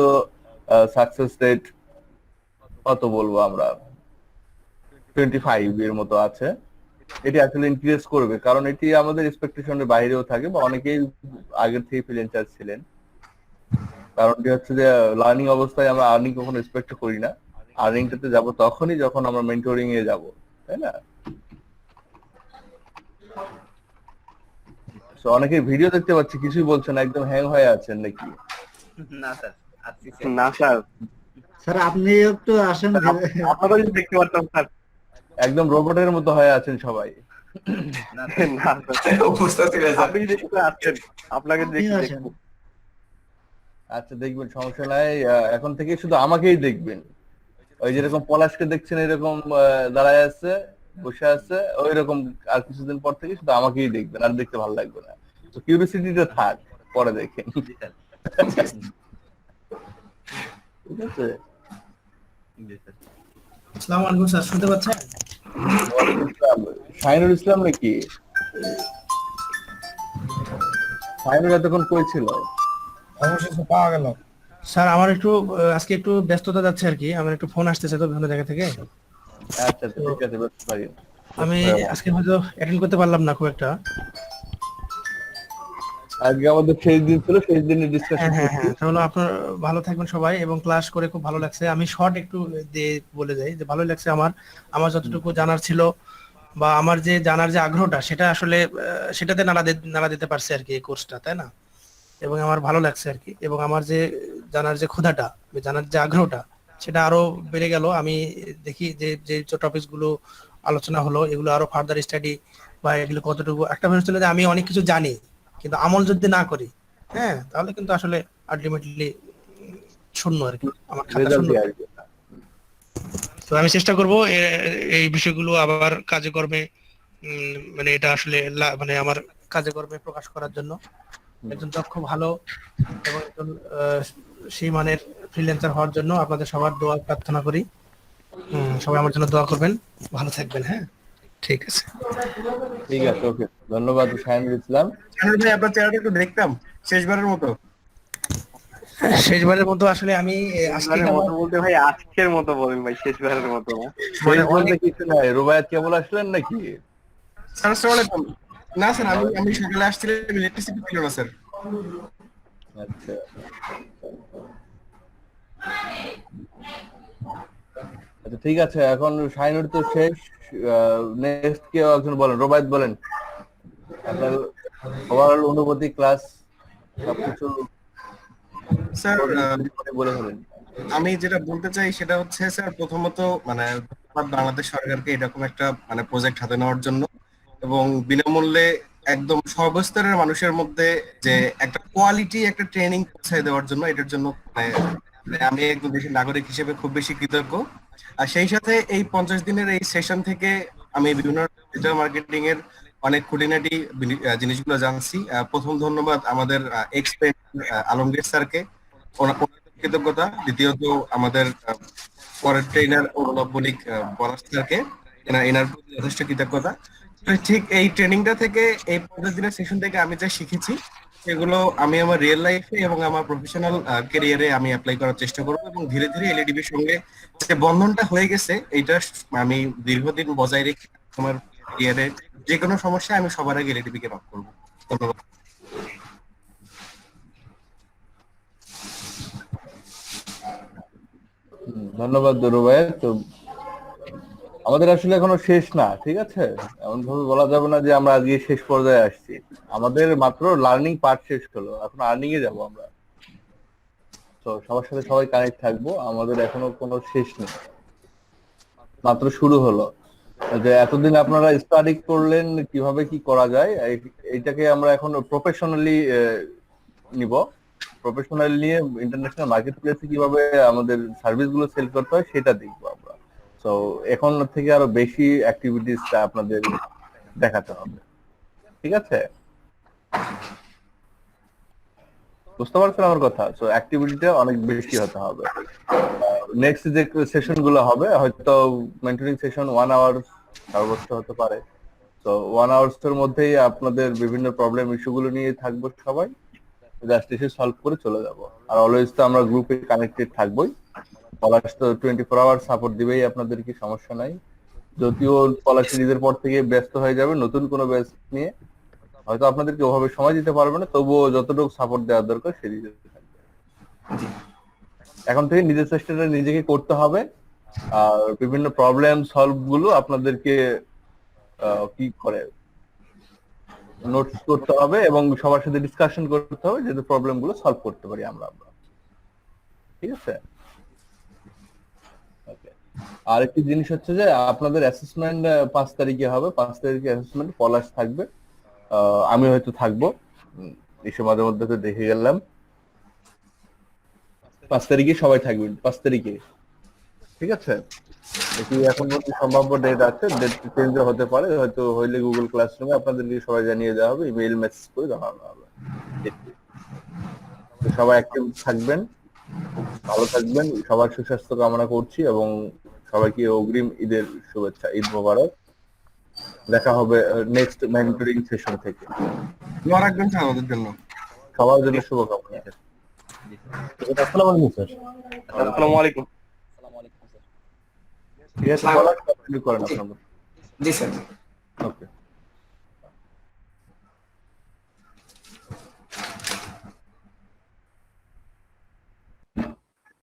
সাকসেস রেট কত বলবো আমরা, 25 এর মতো আছে। এটি আসলে ইনক্রিজ করবে, কারণ এটি আমাদের এক্সপেকটেশনের বাইরেও থাকে, বা অনেকেই আগের থেকে ফ্রিল্যান্সার ছিলেন। কারণটি হচ্ছে যে লার্নিং অবস্থায় আমরা আর্নিং কখনো এক্সপেক্ট করি না, আর্নিংটাতে যাব তখনই যখন আমরা মেন্টরিং এ যাব, তাই না? তো অনেকে ভিডিও দেখতে পাচ্ছি, কিছুই বলছেন, একদম হ্যাং হয়ে আছেন নাকি? না স্যার, না স্যার, স্যার আপনি একটু আসেন। আপনারা যদি দেখতে পারতাম স্যার। একদম রোবটের মতো হয়ে আছেন সবাই। না আপনি যদি একটু আসছেন, আপনাকে দেখবো। আচ্ছা দেখবেন, সমস্যা নাই। এখন থেকে শুধু আমাকেই দেখবেন। ওই যেরকম পলাশকে দেখছেন এরকম দাঁড়ায় আছে, বসে আছে, ওই রকম আর কিছুদিন পর থেকে শুধু আমাকেই দেখবেন, আর দেখতে ভালো লাগবে না। তো কিউরিওসিটিটা থাক, পরে দেখেন। ঠিক আছে? আসসালামু আলাইকুম স্যার, শুনতে পাচ্ছেন? শাহিনুর ইসলাম নাকি? শাহিনুর এতক্ষণ কই ছিল? অবশেষে পাওয়া গেল। স্যার আমার একটু আজকে একটু ব্যস্ততা যাচ্ছে আর কি, আমার একটু ফোন আসতেছে তো বিভিন্ন জায়গা থেকে। আচ্ছা ঠিক আছে, বুঝতে পারি। আমি আজকে হয়তো অ্যাটেন্ড করতে পারলাম না খুব একটা। আজকে আমাদের শেষ দিন ছিল, শেষ দিনে ডিসকাশন করছি। তাহলে আপনার ভালো থাকবেন সবাই, এবং ক্লাস করে খুব ভালো লাগছে। আমি শর্ট একটু দিয়ে বলে যাই যে ভালো লাগছে আমার যতটুকু জানার ছিল বা আমার যে জানার যে আগ্রহটা, সেটা আসলে সেটাতে নাড়া দিতে পারছে আর কি এই কোর্সটা, তাই না? এবং আমার ভালো লাগছে আর কি, এবং আমার যে জানার যে ক্ষুধাটা, জানার যে আগ্রহটা, সেটা আরো বেড়ে গেল। আমি দেখি যে যে টপিকস গুলো আলোচনা হলো এগুলো আরো ফার্দার স্টাডি বা এগুলো কতটুকু, একটা মানুষ ছিল যে আমি অনেক কিছু জানি কিন্তু আমল যদি না করি, হ্যাঁ, তাহলে কিন্তু আসলে আলটিমেটলি শূন্য আর কি, আমার খাতা শূন্য। তো আমি চেষ্টা করব এই বিষয়গুলো আবার কাজে কর্মে মানে এটা আসলে মানে আমার কাজে কর্মে প্রকাশ করার জন্য, একজন দক্ষ ভালো এবং একজন সেই মানের ফ্রিল্যান্সার হওয়ার জন্য আপনাদের সবার দোয়া প্রার্থনা করি। সবাই আমার জন্য দোয়া করবেন, ভালো থাকবেন। হ্যাঁ, ঠিক আছে, ঠিক আছে, ওকে, ধন্যবাদ শাহিনুর ইসলাম। শাহিনুর ভাই আপনার চেহারাটা একটু দেখতাম শেষবারের মতো। শেষবারের মতো আসলে আমি শেষবারের মতো বলতে ভাই আজকের মতো বলেন ভাই, শেষবারের মতো মানে বলতে কিছু নাই। রুবায়াত কেবল আসলেন নাকি? স্যার আসসালামু আলাইকুম। না স্যার, আমি সকালে আসছিলাম, ইলেকট্রিসিটি ছিল না স্যার। আচ্ছা আচ্ছা ঠিক আছে, এখন শাহিনুর তো শেষ। নেক্সট কেউ একজন বলেন, রুবায়াত বলেন আপনার ওভারঅল অনুভূতি, ক্লাস সবকিছু স্যার বলে ফেলেন। আমি যেটা বলতে চাই সেটা হচ্ছে স্যার, প্রথমত মানে বাংলাদেশ সরকারকে এরকম একটা মানে প্রজেক্ট হাতে নেওয়ার জন্য এবং বিনামূল্যে একদম সর্বস্তরের মানুষের মধ্যে যে একটা কোয়ালিটি একটা ট্রেনিং পৌঁছায় দেওয়ার জন্য, এটার জন্য আমি একজন দেশের নাগরিক হিসেবে খুব বেশি কৃতজ্ঞ। আর সেই সাথে এই 50 দিনের এই সেশন থেকে আমি বিভিন্ন ডিজিটাল মার্কেটিং এর অনেক খুঁটিনাটি জিনিসগুলো জানছি। প্রথম ধন্যবাদ আমাদের এক্সপার্ট আলমগীর স্যারকে, ওনার কৃতজ্ঞতা। দ্বিতীয়ত আমাদের পরের ট্রেনার অনুলভ বণিক পলাশ স্যারকে, এনার প্রতি যথেষ্ট কৃতজ্ঞতা। ঠিক এই ট্রেনিংটা থেকে, এই 50 দিনের সেশন থেকে আমি যা শিখেছি সেগুলো আমি আমার রিয়েল লাইফে এবং আমার প্রফেশনাল ক্যারিয়ারে আমি অ্যাপ্লাই করার চেষ্টা করবো, এবং ধীরে ধীরে এলইডিবির সঙ্গে যে বন্ধনটা হয়ে গেছে এইটা আমি দীর্ঘদিন বজায় রেখে আমার ক্যারিয়ারে যে কোনো সমস্যা আমি সবার আগে এলইডিবি কে নক করবো। ধন্যবাদ। ধন্যবাদ রুবায়াত। তো আমাদের আসলে এখনো শেষ না, ঠিক আছে? এমন ভাবে বলা যাবে না যে আমরা আজকে শেষ পর্যায়ে আসছি। আমাদের মাত্র লার্নিং পার্ট শেষ হলো, এখন আর্নিং এ যাবো আমরা। তো সবার সাথে সবাই কানেক্ট থাকবো, আমাদের এখনো কোনো শেষ নেই, মাত্র শুরু হলো। যে এতদিন আপনারা স্টাডি করলেন কিভাবে কি করা যায়, এইটাকে আমরা এখন প্রফেশনালি নিব। প্রফেশনাল নিয়ে ইন্টারন্যাশনাল মার্কেট প্লেসে কিভাবে আমাদের সার্ভিস গুলো সেল করতে হয় সেটা দেখবো আমরা। তো এখন থেকে আরো বেশি অ্যাক্টিভিটিসটা আপনাদের দেখাতে হবে, ঠিক আছে? বুঝতে পারছেন আমার কথা? সো অ্যাক্টিভিটিটা অনেক বেশি হতে হবে। নেক্সট যে সেশন গুলো হবে, হয়তো মেন্টরিং সেশন 1 আওয়ার সর্বোচ্চ হতে পারে। তো 1 আওয়ার্স এর মধ্যেই আপনাদের বিভিন্ন প্রবলেম ইস্যুগুলো নিয়ে থাকবো সবাই, জাস্ট এসে সলভ করে চলে যাব। আর অলওয়েজ তো আমরা গ্রুপে কানেক্টেড থাকবোই। পলাশ তো 24 আওয়ার সাপোর্ট দিবেই আপনাদেরকে, সমস্যা নাই। যদিও পলাশ সিরিজের পর থেকে ব্যস্ত হয়ে যাবে নতুন কোনো ব্যাচ নিয়ে, হয়তো আপনাদেরকে ওভাবে সময় দিতে পারবে না, তবুও যতটুকু সাপোর্ট দেওয়ার দরকার সেই দিকে থাকবে। এখন থেকে নিজের চেষ্টাটা নিজেকে করতে হবে, আর বিভিন্ন প্রবলেম সলভ গুলো আপনাদেরকে কি করে নোটস করতে হবে এবং সবার সাথে ডিসকাশন করতে হবে, যাতে প্রবলেম গুলো সলভ করতে পারি আমরা। ঠিক আছে? আরেকটি জিনিস হচ্ছে যে আপনাদের অ্যাসেসমেন্ট 5 তারিখে হবে। 5 তারিখে অ্যাসেসমেন্ট পলাশ থাকবে, আমি হয়তো থাকবো, এসে মাঝে মধ্যে তো দেখে গেলাম। 5 তারিখে সবাই থাকবেন, 5 তারিখে, ঠিক আছে? এটি এখন মধ্যে সম্ভাব্য ডেট আছে, ডেট চেঞ্জ হতে পারে, হয়তো হইলে গুগল ক্লাসরুমে আপনাদেরকে সবাই জানিয়ে দেওয়া হবে, ইমেইল মেসেজ করে জানানো হবে। তো সবাই অ্যাক্টিভ থাকবেন, ভালো থাকবেন, সবার সুস্বাস্থ্য কামনা করছি এবং সবাইকে অগ্রিম ঈদের শুভেচ্ছা, ঈদ মোবারক। দেখা হবে নেক্সট মেন্টরিং সেশন থেকে। দোয়া রাখবেন স্যার আমাদের জন্য, সবার জন্য শুভকামনা। আসসালামু আলাইকুম স্যার। আসসালামু আলাইকুম। ঠিক আছে, কন্টিনিউ করেন আপনারা। জি স্যার। ওকে।